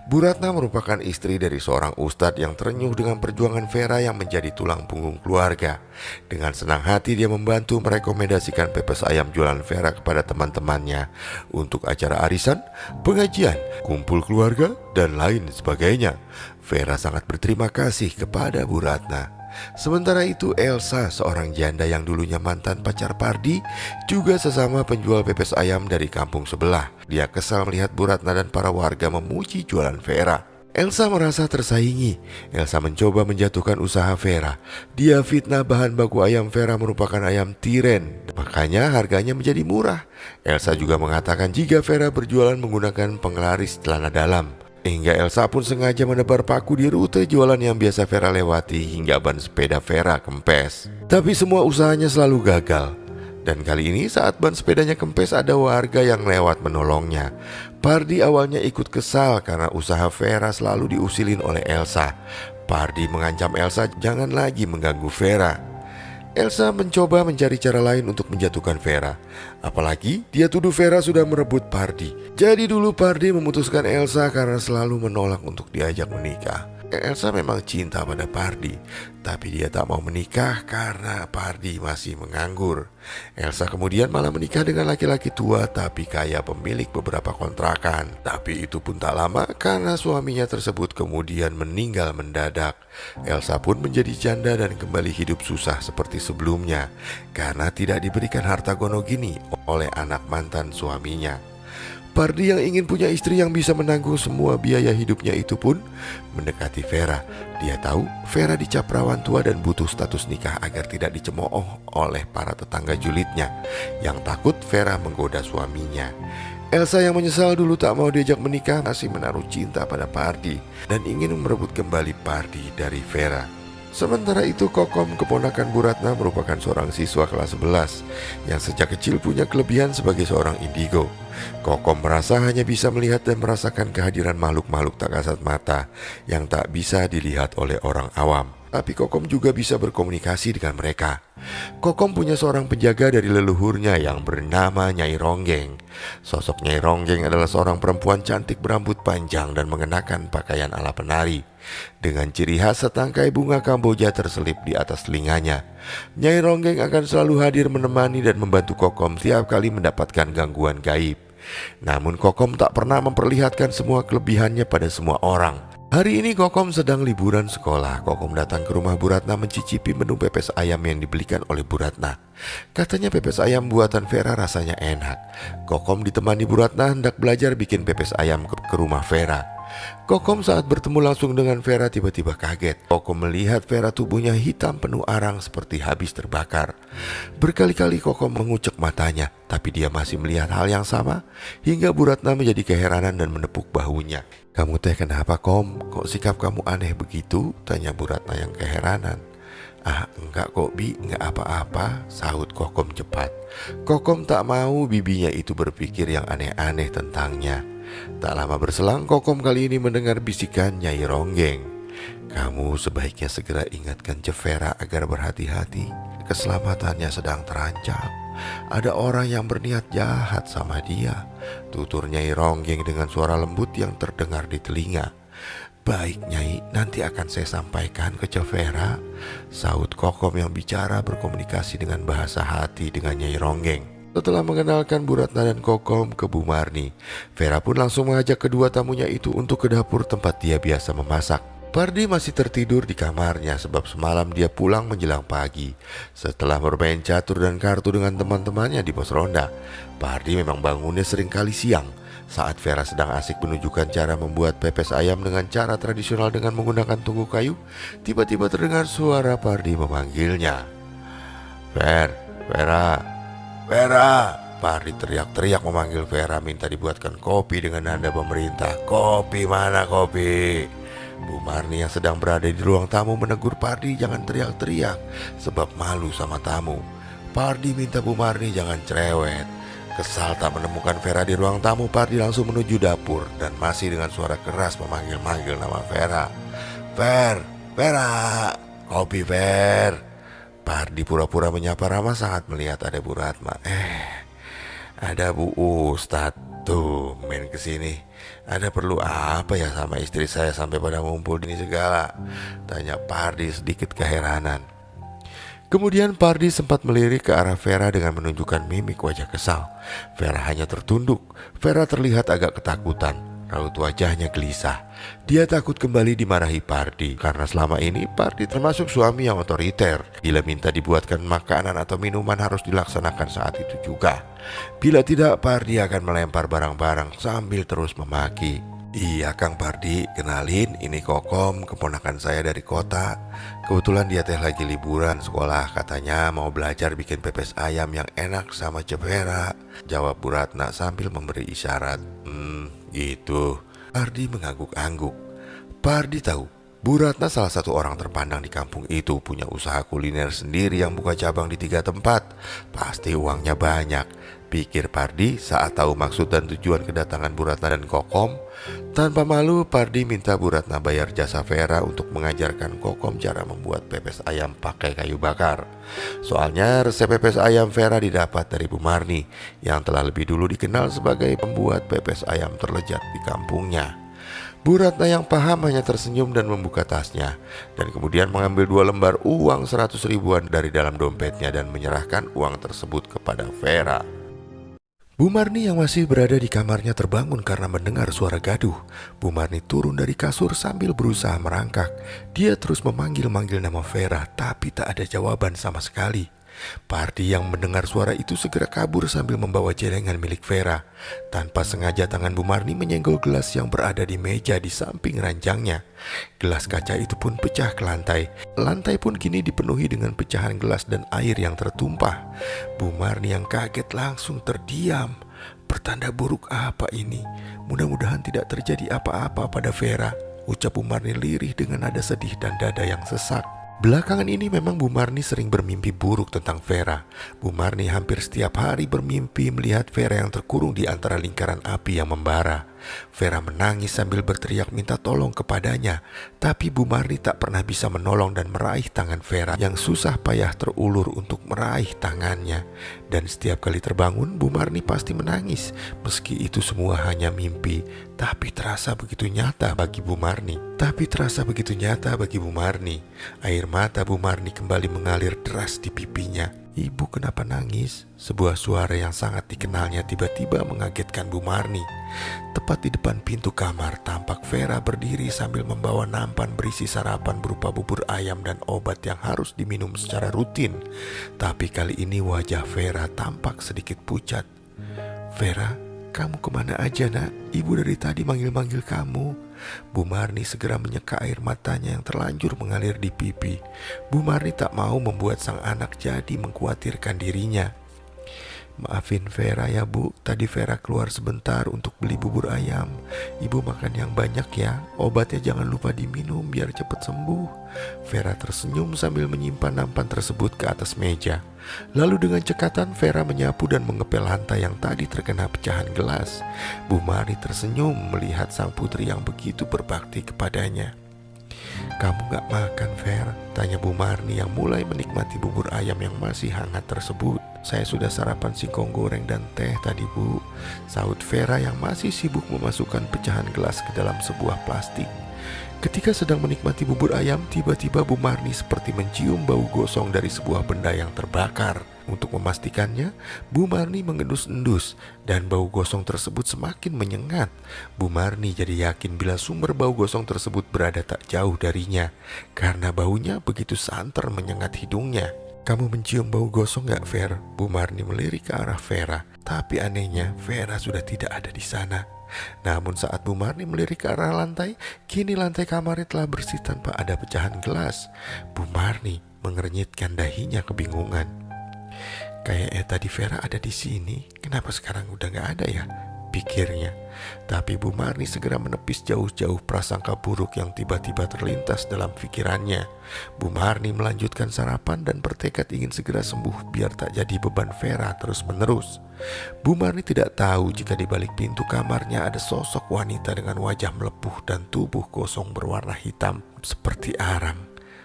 Bu Ratna merupakan istri dari seorang ustadz yang terenyuh dengan perjuangan Vera yang menjadi tulang punggung keluarga. Dengan senang hati dia membantu merekomendasikan pepes ayam jualan Vera kepada teman-temannya untuk acara arisan, pengajian, kumpul keluarga, dan lain sebagainya. Vera sangat berterima kasih kepada Bu Ratna. Sementara itu Elsa, seorang janda yang dulunya mantan pacar Pardi, juga sesama penjual pepes ayam dari kampung sebelah. Dia kesal melihat Bu Ratna dan para warga memuji jualan Vera. Elsa merasa tersaingi. Elsa mencoba menjatuhkan usaha Vera. Dia fitnah bahan baku ayam Vera merupakan ayam tiren, makanya harganya menjadi murah. Elsa juga mengatakan jika Vera berjualan menggunakan penglaris celana dalam. Hingga Elsa pun sengaja menebar paku di rute jualan yang biasa Vera lewati hingga ban sepeda Vera kempes. Tapi semua usahanya selalu gagal. Dan kali ini saat ban sepedanya kempes ada warga yang lewat menolongnya. Pardi awalnya ikut kesal karena usaha Vera selalu diusilin oleh Elsa. Pardi mengancam Elsa jangan lagi mengganggu Vera. Elsa mencoba mencari cara lain untuk menjatuhkan Vera. Apalagi dia tuduh Vera sudah merebut Pardi. Jadi dulu Pardi memutuskan Elsa karena selalu menolak untuk diajak menikah. Elsa memang cinta pada Pardi, tapi dia tak mau menikah karena Pardi masih menganggur. Elsa kemudian malah menikah dengan laki-laki tua tapi kaya pemilik beberapa kontrakan. Tapi itu pun tak lama karena suaminya tersebut kemudian meninggal mendadak. Elsa pun menjadi janda dan kembali hidup susah seperti sebelumnya karena tidak diberikan harta gono gini oleh anak mantan suaminya. Pardi yang ingin punya istri yang bisa menanggung semua biaya hidupnya itu pun mendekati Vera. Dia tahu Vera dicap perawan tua dan butuh status nikah agar tidak dicemooh oleh para tetangga julidnya yang takut Vera menggoda suaminya. Elsa yang menyesal dulu tak mau diajak menikah masih menaruh cinta pada Pardi dan ingin merebut kembali Pardi dari Vera. Sementara itu Kokom, keponakan Bu Ratna, merupakan seorang siswa kelas 11 yang sejak kecil punya kelebihan sebagai seorang indigo. Kokom merasa hanya bisa melihat dan merasakan kehadiran makhluk-makhluk tak kasat mata yang tak bisa dilihat oleh orang awam. Tapi Kokom juga bisa berkomunikasi dengan mereka. Kokom punya seorang penjaga dari leluhurnya yang bernama Nyai Ronggeng. Sosok Nyai Ronggeng adalah seorang perempuan cantik berambut panjang dan mengenakan pakaian ala penari. Dengan ciri khas setangkai bunga Kamboja terselip di atas telinganya. Nyai Ronggeng akan selalu hadir menemani dan membantu Kokom tiap kali mendapatkan gangguan gaib. Namun Kokom tak pernah memperlihatkan semua kelebihannya pada semua orang. Hari ini Kokom sedang liburan sekolah. Kokom datang ke rumah Bu Ratna mencicipi menu pepes ayam yang dibelikan oleh Bu Ratna. Katanya pepes ayam buatan Vera rasanya enak. Kokom ditemani Bu Ratna hendak belajar bikin pepes ayam ke rumah Vera. Kokom saat bertemu langsung dengan Vera tiba-tiba kaget. Kokom melihat Vera tubuhnya hitam penuh arang seperti habis terbakar. Berkali-kali Kokom mengucek matanya, tapi dia masih melihat hal yang sama. Hingga Bu Ratna menjadi keheranan dan menepuk bahunya. "Kamu teh kenapa, Kom? Kok sikap kamu aneh begitu?" tanya Bu Ratna yang keheranan. "Ah, enggak kok Bi, enggak apa-apa," sahut Kokom cepat. Kokom tak mau bibinya itu berpikir yang aneh-aneh tentangnya. Tak lama berselang, Kokom kali ini mendengar bisikan Nyai Ronggeng. "Kamu sebaiknya segera ingatkan Vera agar berhati-hati. Keselamatannya sedang terancam. Ada orang yang berniat jahat sama dia," tutur Nyai Ronggeng dengan suara lembut yang terdengar di telinga. "Baik Nyai, nanti akan saya sampaikan ke Vera," sahut Kokom yang bicara berkomunikasi dengan bahasa hati dengan Nyai Ronggeng. Setelah mengenalkan Bu Ratna dan Kokom ke Bu Marni, Vera pun langsung mengajak kedua tamunya itu untuk ke dapur tempat dia biasa memasak. Pardi masih tertidur di kamarnya sebab semalam dia pulang menjelang pagi. Setelah bermain catur dan kartu dengan teman-temannya di pos ronda, Pardi memang bangunnya sering kali siang. Saat Vera sedang asik menunjukkan cara membuat pepes ayam dengan cara tradisional dengan menggunakan tungku kayu, tiba-tiba terdengar suara Pardi memanggilnya. Vera, Vera. Pardi teriak-teriak memanggil Vera minta dibuatkan kopi dengan nada pemerintah. Kopi mana kopi? Bu Marni yang sedang berada di ruang tamu menegur Pardi jangan teriak-teriak sebab malu sama tamu. Pardi minta Bu Marni jangan cerewet. Kesal tak menemukan Vera di ruang tamu, Pardi langsung menuju dapur dan masih dengan suara keras memanggil-manggil nama Vera. Vera, kopi Ver. Pardi pura-pura menyapa ramah saat melihat ada Bu Ratna. Ada Bu Ustadz. Tuh, main kesini. Ada perlu apa ya sama istri saya sampai pada ngumpul di sini segala? Tanya Pardi sedikit keheranan. Kemudian Pardi sempat melirik ke arah Vera dengan menunjukkan mimik wajah kesal. Vera hanya tertunduk. Vera terlihat agak ketakutan. Raut wajahnya gelisah. Dia takut kembali dimarahi Pardi karena selama ini Pardi termasuk suami yang otoriter. Bila minta dibuatkan makanan atau minuman harus dilaksanakan saat itu juga. Bila tidak, Pardi akan melempar barang-barang sambil terus memaki. Iya Kang Pardi, kenalin ini Kokom, keponakan saya dari kota. Kebetulan dia teh lagi liburan sekolah, katanya mau belajar bikin pepes ayam yang enak sama Cep Vera. Jawab Bu Ratna sambil memberi isyarat. Gitu. Pardi mengangguk-angguk. Pardi tahu Bu Ratna salah satu orang terpandang di kampung itu, punya usaha kuliner sendiri yang buka cabang di 3 tempat. Pasti uangnya banyak, pikir Pardi saat tahu maksud dan tujuan kedatangan Bu Ratna dan Kokom. Tanpa malu, Pardi minta Bu Ratna bayar jasa Vera untuk mengajarkan Kokom cara membuat pepes ayam pakai kayu bakar. Soalnya resep pepes ayam Vera didapat dari Bu Marni yang telah lebih dulu dikenal sebagai pembuat pepes ayam terlezat di kampungnya. Bu Ratna yang paham hanya tersenyum dan membuka tasnya, dan kemudian mengambil 2 lembar uang 100 ribuan dari dalam dompetnya dan menyerahkan uang tersebut kepada Vera. Bu Marni yang masih berada di kamarnya terbangun karena mendengar suara gaduh. Bu Marni turun dari kasur sambil berusaha merangkak. Dia terus memanggil-manggil nama Vera, tapi tak ada jawaban sama sekali. Pardi yang mendengar suara itu segera kabur sambil membawa celengan milik Vera. Tanpa sengaja tangan Bu Marni menyenggol gelas yang berada di meja di samping ranjangnya. Gelas kaca itu pun pecah ke lantai. Lantai pun kini dipenuhi dengan pecahan gelas dan air yang tertumpah. Bu Marni yang kaget langsung terdiam. Pertanda buruk apa ini? Mudah-mudahan tidak terjadi apa-apa pada Vera, ucap Bu Marni lirih dengan nada sedih dan dada yang sesak. Belakangan ini memang Bu Marni sering bermimpi buruk tentang Vera. Bu Marni hampir setiap hari bermimpi melihat Vera yang terkurung di antara lingkaran api yang membara. Vera menangis sambil berteriak minta tolong kepadanya, tapi Bu Marni tak pernah bisa menolong dan meraih tangan Vera yang susah payah terulur untuk meraih tangannya. Dan setiap kali terbangun, Bu Marni pasti menangis. Meski itu semua hanya mimpi, tapi terasa begitu nyata bagi Bu Marni. Air mata Bu Marni kembali mengalir deras di pipinya. Ibu kenapa nangis? Sebuah suara yang sangat dikenalnya tiba-tiba mengagetkan Bu Marni. Tepat di depan pintu kamar, tampak Vera berdiri sambil membawa nampan berisi sarapan berupa bubur ayam dan obat yang harus diminum secara rutin. Tapi kali ini wajah Vera tampak sedikit pucat. Vera, kamu kemana aja nak? Ibu dari tadi manggil-manggil kamu. Bu Marni segera menyeka air matanya yang terlanjur mengalir di pipi. Bu Marni tak mau membuat sang anak jadi mengkhawatirkan dirinya. Maafin Vera ya Bu, tadi Vera keluar sebentar untuk beli bubur ayam. Ibu makan yang banyak ya, obatnya jangan lupa diminum biar cepat sembuh. Vera tersenyum sambil menyimpan nampan tersebut ke atas meja. Lalu dengan cekatan Vera menyapu dan mengepel lantai yang tadi terkena pecahan gelas. Bu Marni tersenyum melihat sang putri yang begitu berbakti kepadanya. Kamu gak makan Vera? Tanya Bu Marni yang mulai menikmati bubur ayam yang masih hangat tersebut. Saya sudah sarapan singkong goreng dan teh tadi Bu, sahut Vera yang masih sibuk memasukkan pecahan gelas ke dalam sebuah plastik. Ketika sedang menikmati bubur ayam, tiba-tiba Bu Marni seperti mencium bau gosong dari sebuah benda yang terbakar. Untuk memastikannya, Bu Marni mengendus-endus dan bau gosong tersebut semakin menyengat. Bu Marni jadi yakin bila sumber bau gosong tersebut berada tak jauh darinya, karena baunya begitu santer menyengat hidungnya. "Kamu mencium bau gosong gak, Fer?" Bu Marni melirik ke arah Vera. Tapi anehnya, Vera sudah tidak ada di sana. Namun saat Bu Marni melirik ke arah lantai, kini lantai kamarnya telah bersih tanpa ada pecahan gelas. Bu Marni mengernyitkan dahinya kebingungan. "Kayaknya tadi Vera ada di sini, kenapa sekarang udah gak ada ya?" pikirnya. Tapi Bu Marni segera menepis jauh-jauh prasangka buruk yang tiba-tiba terlintas dalam pikirannya. Bu Marni melanjutkan sarapan dan bertekad ingin segera sembuh biar tak jadi beban Vera terus-menerus. Bu Marni tidak tahu jika di balik pintu kamarnya ada sosok wanita dengan wajah melepuh dan tubuh gosong berwarna hitam seperti arang.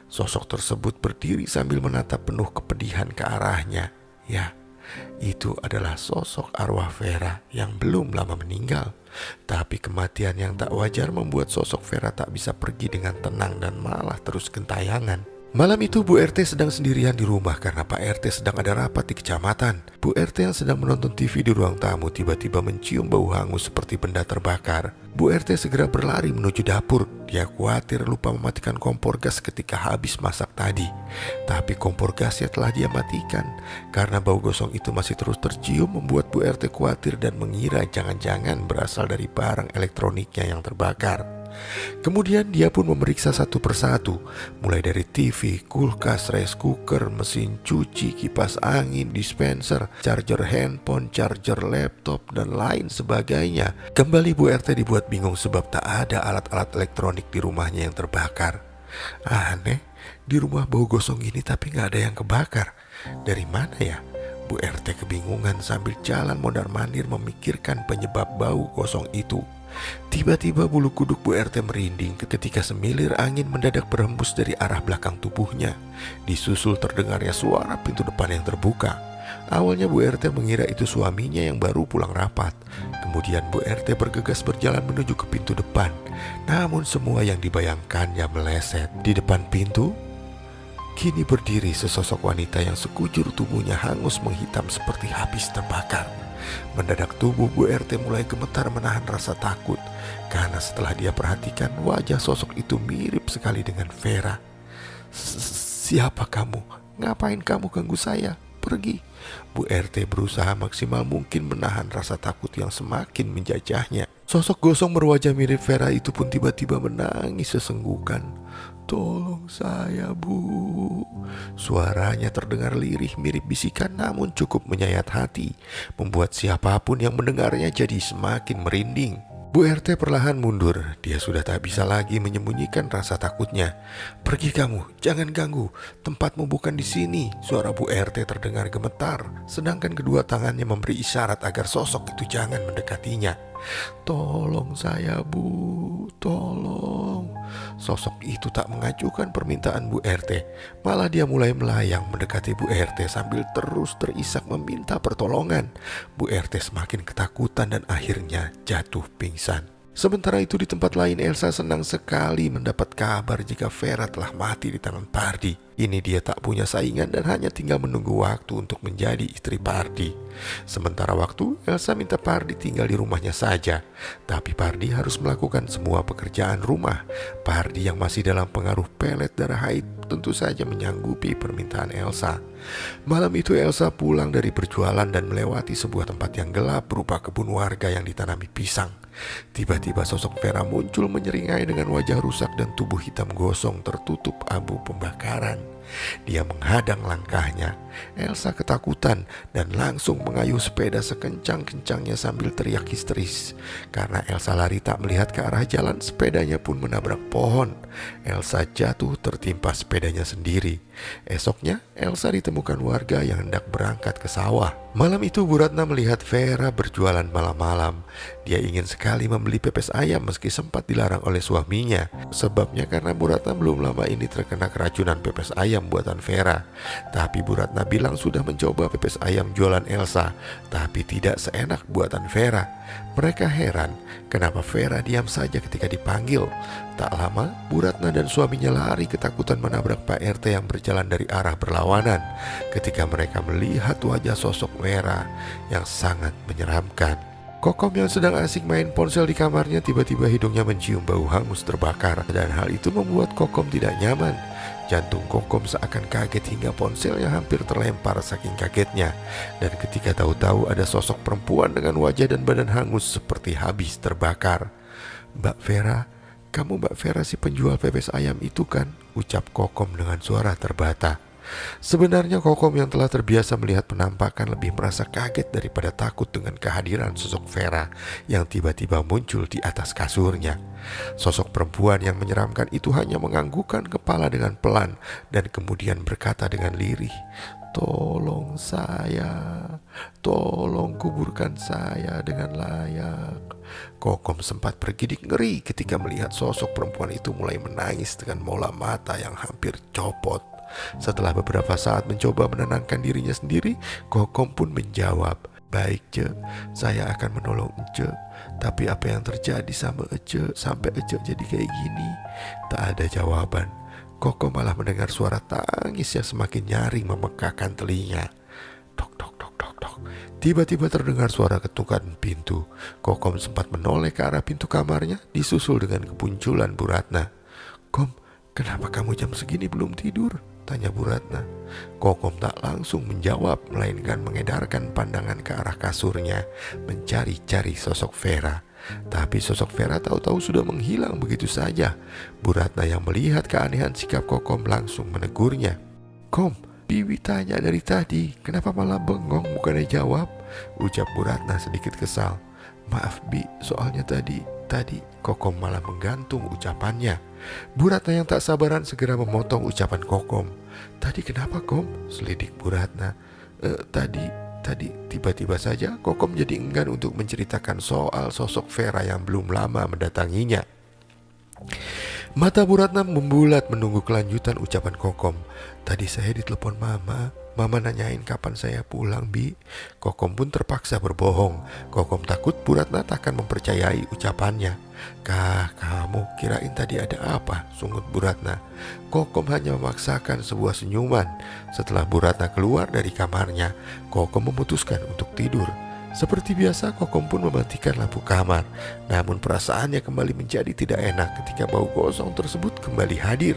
Sosok tersebut berdiri sambil menatap penuh kepedihan ke arahnya. Ya, itu adalah sosok arwah Vera yang belum lama meninggal. Tapi kematian yang tak wajar membuat sosok Vera tak bisa pergi dengan tenang dan malah terus gentayangan. Malam itu Bu RT sedang sendirian di rumah karena Pak RT sedang ada rapat di kecamatan. Bu RT yang sedang menonton TV di ruang tamu tiba-tiba mencium bau hangus seperti benda terbakar. Bu RT segera berlari menuju dapur. Dia khawatir lupa mematikan kompor gas ketika habis masak tadi. Tapi kompor gasnya telah dia matikan. Karena bau gosong itu masih terus tercium membuat Bu RT khawatir dan mengira jangan-jangan berasal dari barang elektroniknya yang terbakar. Kemudian dia pun memeriksa satu persatu, mulai dari TV, kulkas, rice cooker, mesin cuci, kipas angin, dispenser, charger handphone, charger laptop, dan lain sebagainya. Kembali Bu RT dibuat bingung sebab tak ada alat-alat elektronik di rumahnya yang terbakar. Aneh, di rumah bau gosong gini tapi gak ada yang kebakar. Dari mana ya? Bu RT kebingungan sambil jalan mondar-mandir memikirkan penyebab bau gosong itu. Tiba-tiba bulu kuduk Bu RT merinding ketika semilir angin mendadak berhembus dari arah belakang tubuhnya. Disusul terdengarnya suara pintu depan yang terbuka. Awalnya Bu RT mengira itu suaminya yang baru pulang rapat. Kemudian Bu RT bergegas berjalan menuju ke pintu depan. Namun semua yang dibayangkannya meleset. Di depan pintu kini berdiri sesosok wanita yang sekujur tubuhnya hangus menghitam seperti habis terbakar. Mendadak tubuh Bu RT mulai gemetar menahan rasa takut, karena setelah dia perhatikan wajah sosok itu mirip sekali dengan Vera. "Siapa kamu? Ngapain kamu ganggu saya? Pergi." Bu RT berusaha maksimal mungkin menahan rasa takut yang semakin menjajahnya. Sosok gosong berwajah mirip Vera itu pun tiba-tiba menangis sesenggukan. "Tolong saya, Bu." Suaranya terdengar lirih mirip bisikan namun cukup menyayat hati, membuat siapapun yang mendengarnya jadi semakin merinding. Bu RT perlahan mundur, dia sudah tak bisa lagi menyembunyikan rasa takutnya. "Pergi kamu, jangan ganggu, tempatmu bukan di sini." Suara Bu RT terdengar gemetar, sedangkan kedua tangannya memberi isyarat agar sosok itu jangan mendekatinya. "Tolong saya, Bu, tolong." Sosok itu tak mengajukan permintaan Bu RT, malah dia mulai melayang mendekati Bu RT sambil terus terisak meminta pertolongan. Bu RT semakin ketakutan dan akhirnya jatuh pingsan. Sementara itu di tempat lain Elsa senang sekali mendapat kabar jika Vera telah mati di tangan Pardi. Ini dia tak punya saingan dan hanya tinggal menunggu waktu untuk menjadi istri Pardi. Sementara waktu Elsa minta Pardi tinggal di rumahnya saja. Tapi Pardi harus melakukan semua pekerjaan rumah. Pardi yang masih dalam pengaruh pelet darah haid tentu saja menyanggupi permintaan Elsa. Malam itu Elsa pulang dari berjualan dan melewati sebuah tempat yang gelap berupa kebun warga yang ditanami pisang. Tiba-tiba sosok Vera muncul menyeringai dengan wajah rusak dan tubuh hitam gosong tertutup abu pembakaran. Dia menghadang langkahnya. Elsa ketakutan dan langsung mengayuh sepeda sekencang-kencangnya sambil teriak histeris. Karena Elsa lari tak melihat ke arah jalan, sepedanya pun menabrak pohon. Elsa jatuh tertimpa sepedanya sendiri. Esoknya Elsa ditemukan warga yang hendak berangkat ke sawah. Malam itu Bu Ratna melihat Vera berjualan malam-malam. Dia ingin sekali membeli pepes ayam meski sempat dilarang oleh suaminya. Sebabnya karena Bu Ratna belum lama ini terkena keracunan pepes pepes ayam buatan Vera. Tapi Bu Ratna bilang sudah mencoba pepes ayam jualan Elsa, tapi tidak seenak buatan Vera. Mereka heran kenapa Vera diam saja ketika dipanggil. Tak lama, Bu Ratna dan suaminya lari ketakutan menabrak Pak RT yang berjalan dari arah berlawanan ketika mereka melihat wajah sosok Vera yang sangat menyeramkan. Kokom yang sedang asik main ponsel di kamarnya tiba-tiba hidungnya mencium bau hangus terbakar, dan hal itu membuat Kokom tidak nyaman. Jantung Kokom seakan kaget hingga ponselnya hampir terlempar saking kagetnya. Dan ketika tahu-tahu ada sosok perempuan dengan wajah dan badan hangus seperti habis terbakar. "Mbak Vera, kamu Mbak Vera si penjual pepes ayam itu kan?" ucap Kokom dengan suara terbata. Sebenarnya Kokom yang telah terbiasa melihat penampakan lebih merasa kaget daripada takut dengan kehadiran sosok Vera yang tiba-tiba muncul di atas kasurnya. Sosok perempuan yang menyeramkan itu hanya menganggukkan kepala dengan pelan dan kemudian berkata dengan lirih, "Tolong saya, tolong kuburkan saya dengan layak." Kokom sempat bergidik ngeri ketika melihat sosok perempuan itu mulai menangis dengan bola mata yang hampir copot. Setelah beberapa saat mencoba menenangkan dirinya sendiri, Kokom pun menjawab, "Baik, Ce, saya akan menolong Ece. Tapi apa yang terjadi sama Ece sampai Ece jadi kayak gini?" Tak ada jawaban. Kokom malah mendengar suara tangis yang semakin nyaring memekakan telinga. Dok, dok, dok, dok, dok. Tiba-tiba terdengar suara ketukan pintu. Kokom sempat menoleh ke arah pintu kamarnya, disusul dengan kemunculan Bu Ratna. "Kom, kenapa kamu jam segini belum tidur?" tanya Bu Ratna. Kokom tak langsung menjawab, melainkan mengedarkan pandangan ke arah kasurnya, mencari-cari sosok Vera. Tapi sosok Vera tahu-tahu sudah menghilang begitu saja. Bu Ratna yang melihat keanehan sikap Kokom langsung menegurnya. "Kom, Bibi tanya dari tadi, kenapa malah bengong bukannya jawab?" ucap Bu Ratna sedikit kesal. "Maaf Bi, soalnya tadi Kokom malah menggantung ucapannya. Bu Ratna yang tak sabaran segera memotong ucapan Kokom. "Tadi kenapa, Kom?" selidik Bu Ratna. Tadi tiba-tiba saja Kokom jadi enggan untuk menceritakan soal sosok Vera yang belum lama mendatanginya. Mata Bu Ratna membulat menunggu kelanjutan ucapan Kokom. "Tadi saya ditelepon Mama nanyain kapan saya pulang, Bi." Kokom pun terpaksa berbohong. Kokom takut Bu Ratna takkan mempercayai ucapannya. Kamu kirain tadi ada apa?" sungut Bu Ratna. Kokom hanya memaksakan sebuah senyuman. Setelah Bu Ratna keluar dari kamarnya, Kokom memutuskan untuk tidur. Seperti biasa, Kokom pun mematikan lampu kamar. Namun perasaannya kembali menjadi tidak enak ketika bau gosong tersebut kembali hadir.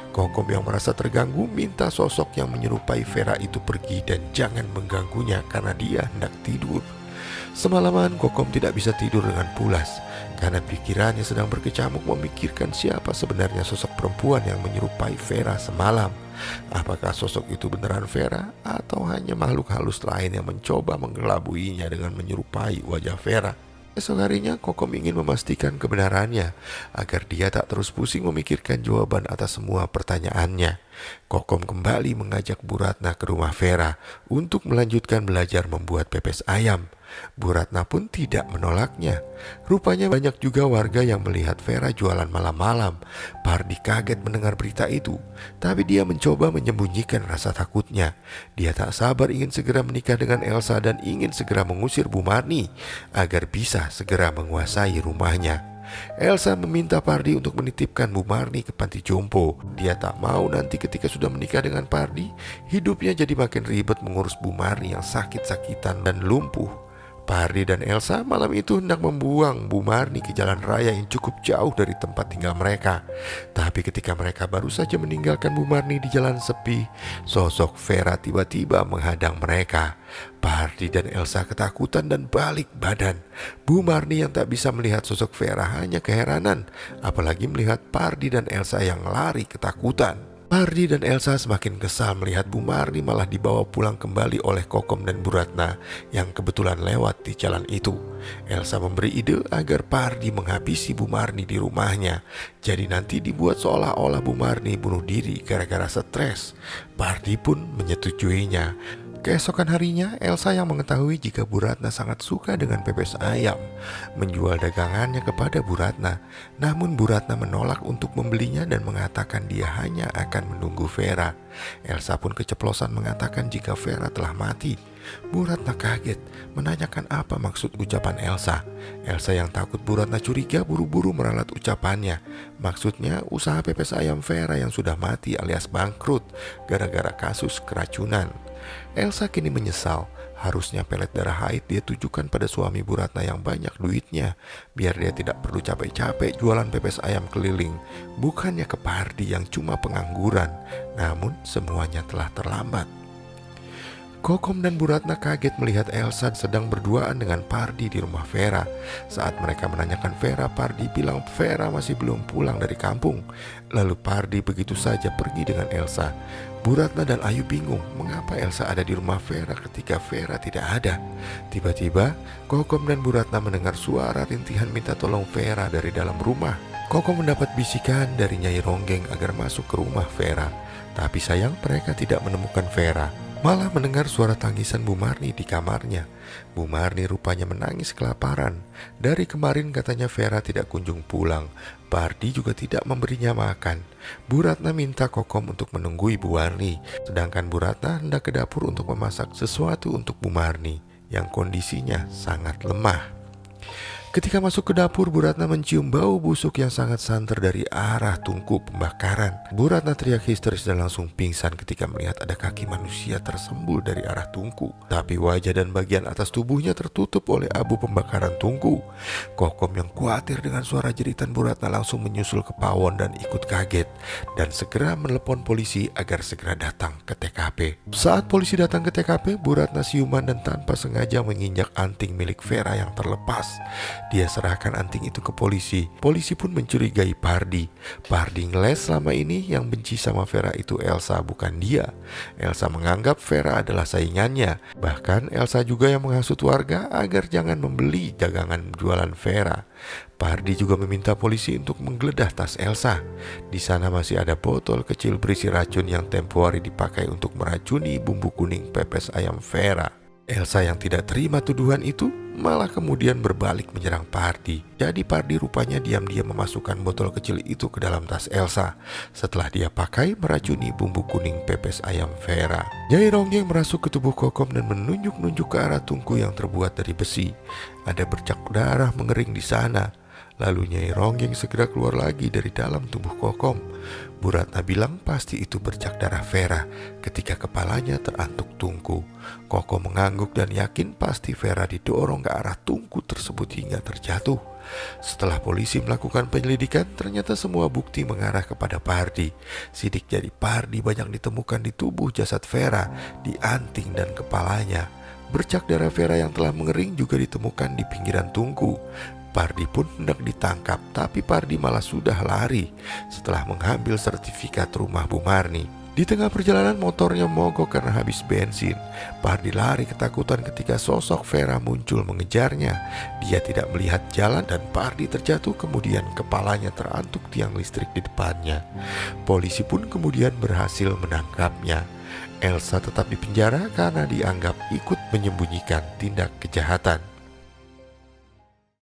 Kokom yang merasa terganggu minta sosok yang menyerupai Vera itu pergi dan jangan mengganggunya karena dia hendak tidur. Semalaman Kokom tidak bisa tidur dengan pulas karena pikirannya sedang berkecamuk memikirkan siapa sebenarnya sosok perempuan yang menyerupai Vera semalam. Apakah sosok itu beneran Vera atau hanya makhluk halus lain yang mencoba menggelabuinya dengan menyerupai wajah Vera? Esok harinya Kokom ingin memastikan kebenarannya agar dia tak terus pusing memikirkan jawaban atas semua pertanyaannya. Kokom kembali mengajak Bu Ratna ke rumah Vera untuk melanjutkan belajar membuat pepes ayam. Bu Ratna pun tidak menolaknya. Rupanya banyak juga warga yang melihat Vera jualan malam-malam. Pardi kaget mendengar berita itu, tapi dia mencoba menyembunyikan rasa takutnya. Dia tak sabar ingin segera menikah dengan Elsa dan ingin segera mengusir Bu Marni agar bisa segera menguasai rumahnya. Elsa meminta Pardi untuk menitipkan Bu Marni ke panti jompo. Dia tak mau nanti ketika sudah menikah dengan Pardi, hidupnya jadi makin ribet mengurus Bu Marni yang sakit-sakitan dan lumpuh. Pardi dan Elsa malam itu hendak membuang Bu Marni ke jalan raya yang cukup jauh dari tempat tinggal mereka. Tapi ketika mereka baru saja meninggalkan Bu Marni di jalan sepi, sosok Vera tiba-tiba menghadang mereka. Pardi dan Elsa ketakutan dan balik badan. Bu Marni yang tak bisa melihat sosok Vera hanya keheranan, apalagi melihat Pardi dan Elsa yang lari ketakutan. Pardi dan Elsa semakin kesal melihat Bu Marni malah dibawa pulang kembali oleh Kokom dan Bu Ratna yang kebetulan lewat di jalan itu. Elsa memberi ide agar Pardi menghabisi Bu Marni di rumahnya. Jadi nanti dibuat seolah-olah Bu Marni bunuh diri gara-gara stres. Pardi pun menyetujuinya. Keesokan harinya, Elsa yang mengetahui jika Bu Ratna sangat suka dengan pepes ayam, menjual dagangannya kepada Bu Ratna. Namun Bu Ratna menolak untuk membelinya dan mengatakan dia hanya akan menunggu Vera. Elsa pun keceplosan mengatakan jika Vera telah mati. Bu Ratna kaget, menanyakan apa maksud ucapan Elsa. Elsa yang takut Bu Ratna curiga buru-buru meralat ucapannya. Maksudnya usaha pepes ayam Vera yang sudah mati alias bangkrut gara-gara kasus keracunan. Elsa kini menyesal, harusnya pelet darah haid dia tujukan pada suami Bu Ratna yang banyak duitnya, biar dia tidak perlu capek-capek jualan pepes ayam keliling, bukannya ke Pardi yang cuma pengangguran. Namun semuanya telah terlambat. Kokom dan Bu Ratna kaget melihat Elsa sedang berduaan dengan Pardi di rumah Vera. Saat mereka menanyakan Vera, Pardi bilang Vera masih belum pulang dari kampung. Lalu Pardi begitu saja pergi dengan Elsa. Bu Ratna dan Ayu bingung mengapa Elsa ada di rumah Vera ketika Vera tidak ada. Tiba-tiba Kokom dan Bu Ratna mendengar suara rintihan minta tolong Vera dari dalam rumah. Kokom mendapat bisikan dari Nyai Ronggeng agar masuk ke rumah Vera. Tapi sayang mereka tidak menemukan Vera, malah mendengar suara tangisan Bu Marni di kamarnya. Bu Marni rupanya menangis kelaparan. Dari kemarin katanya Vera tidak kunjung pulang. Pardi juga tidak memberinya makan. Bu Ratna minta Kokom untuk menunggu Ibu Marni, sedangkan Bu Ratna hendak ke dapur untuk memasak sesuatu untuk Bu Marni yang kondisinya sangat lemah. Ketika masuk ke dapur, Bu Ratna mencium bau busuk yang sangat santer dari arah tungku pembakaran. Bu Ratna teriak histeris dan langsung pingsan ketika melihat ada kaki manusia tersembul dari arah tungku. Tapi wajah dan bagian atas tubuhnya tertutup oleh abu pembakaran tungku. Kokom yang khawatir dengan suara jeritan Bu Ratna langsung menyusul ke pawon dan ikut kaget, dan segera menelepon polisi agar segera datang ke TKP. Saat polisi datang ke TKP, Bu Ratna siuman dan tanpa sengaja menginjak anting milik Vera yang terlepas. Dia serahkan anting itu ke polisi. Polisi pun mencurigai Pardi. Pardi ngeles selama ini yang benci sama Vera itu Elsa, bukan dia. Elsa menganggap Vera adalah saingannya. Bahkan Elsa juga yang menghasut warga agar jangan membeli dagangan jualan Vera. Pardi juga meminta polisi untuk menggeledah tas Elsa. Di sana masih ada botol kecil berisi racun yang tempo hari dipakai untuk meracuni bumbu kuning pepes ayam Vera. Elsa yang tidak terima tuduhan itu malah kemudian berbalik menyerang Pardi. Jadi Pardi rupanya diam-diam memasukkan botol kecil itu ke dalam tas Elsa setelah dia pakai meracuni bumbu kuning pepes ayam Vera. Nyai Ronggeng merasuk ke tubuh Kokom dan menunjuk-nunjuk ke arah tungku yang terbuat dari besi. Ada bercak darah mengering di sana. Lalu Nyai Ronggeng segera keluar lagi dari dalam tubuh Kokom. Bu Ratna bilang pasti itu bercak darah Vera ketika kepalanya terantuk tungku. Kokom mengangguk dan yakin pasti Vera didorong ke arah tungku tersebut hingga terjatuh. Setelah polisi melakukan penyelidikan, ternyata semua bukti mengarah kepada Pardi. Sidik jari Pardi banyak ditemukan di tubuh jasad Vera, di anting dan kepalanya. Bercak darah Vera yang telah mengering juga ditemukan di pinggiran tungku. Pardi pun hendak ditangkap, tapi Pardi malah sudah lari setelah mengambil sertifikat rumah Bu Marni. Di tengah perjalanan motornya mogok karena habis bensin. Pardi lari ketakutan ketika sosok Vera muncul mengejarnya. Dia tidak melihat jalan dan Pardi terjatuh, kemudian kepalanya terantuk tiang listrik di depannya. Polisi pun kemudian berhasil menangkapnya. Elsa tetap dipenjara karena dianggap ikut menyembunyikan tindak kejahatan.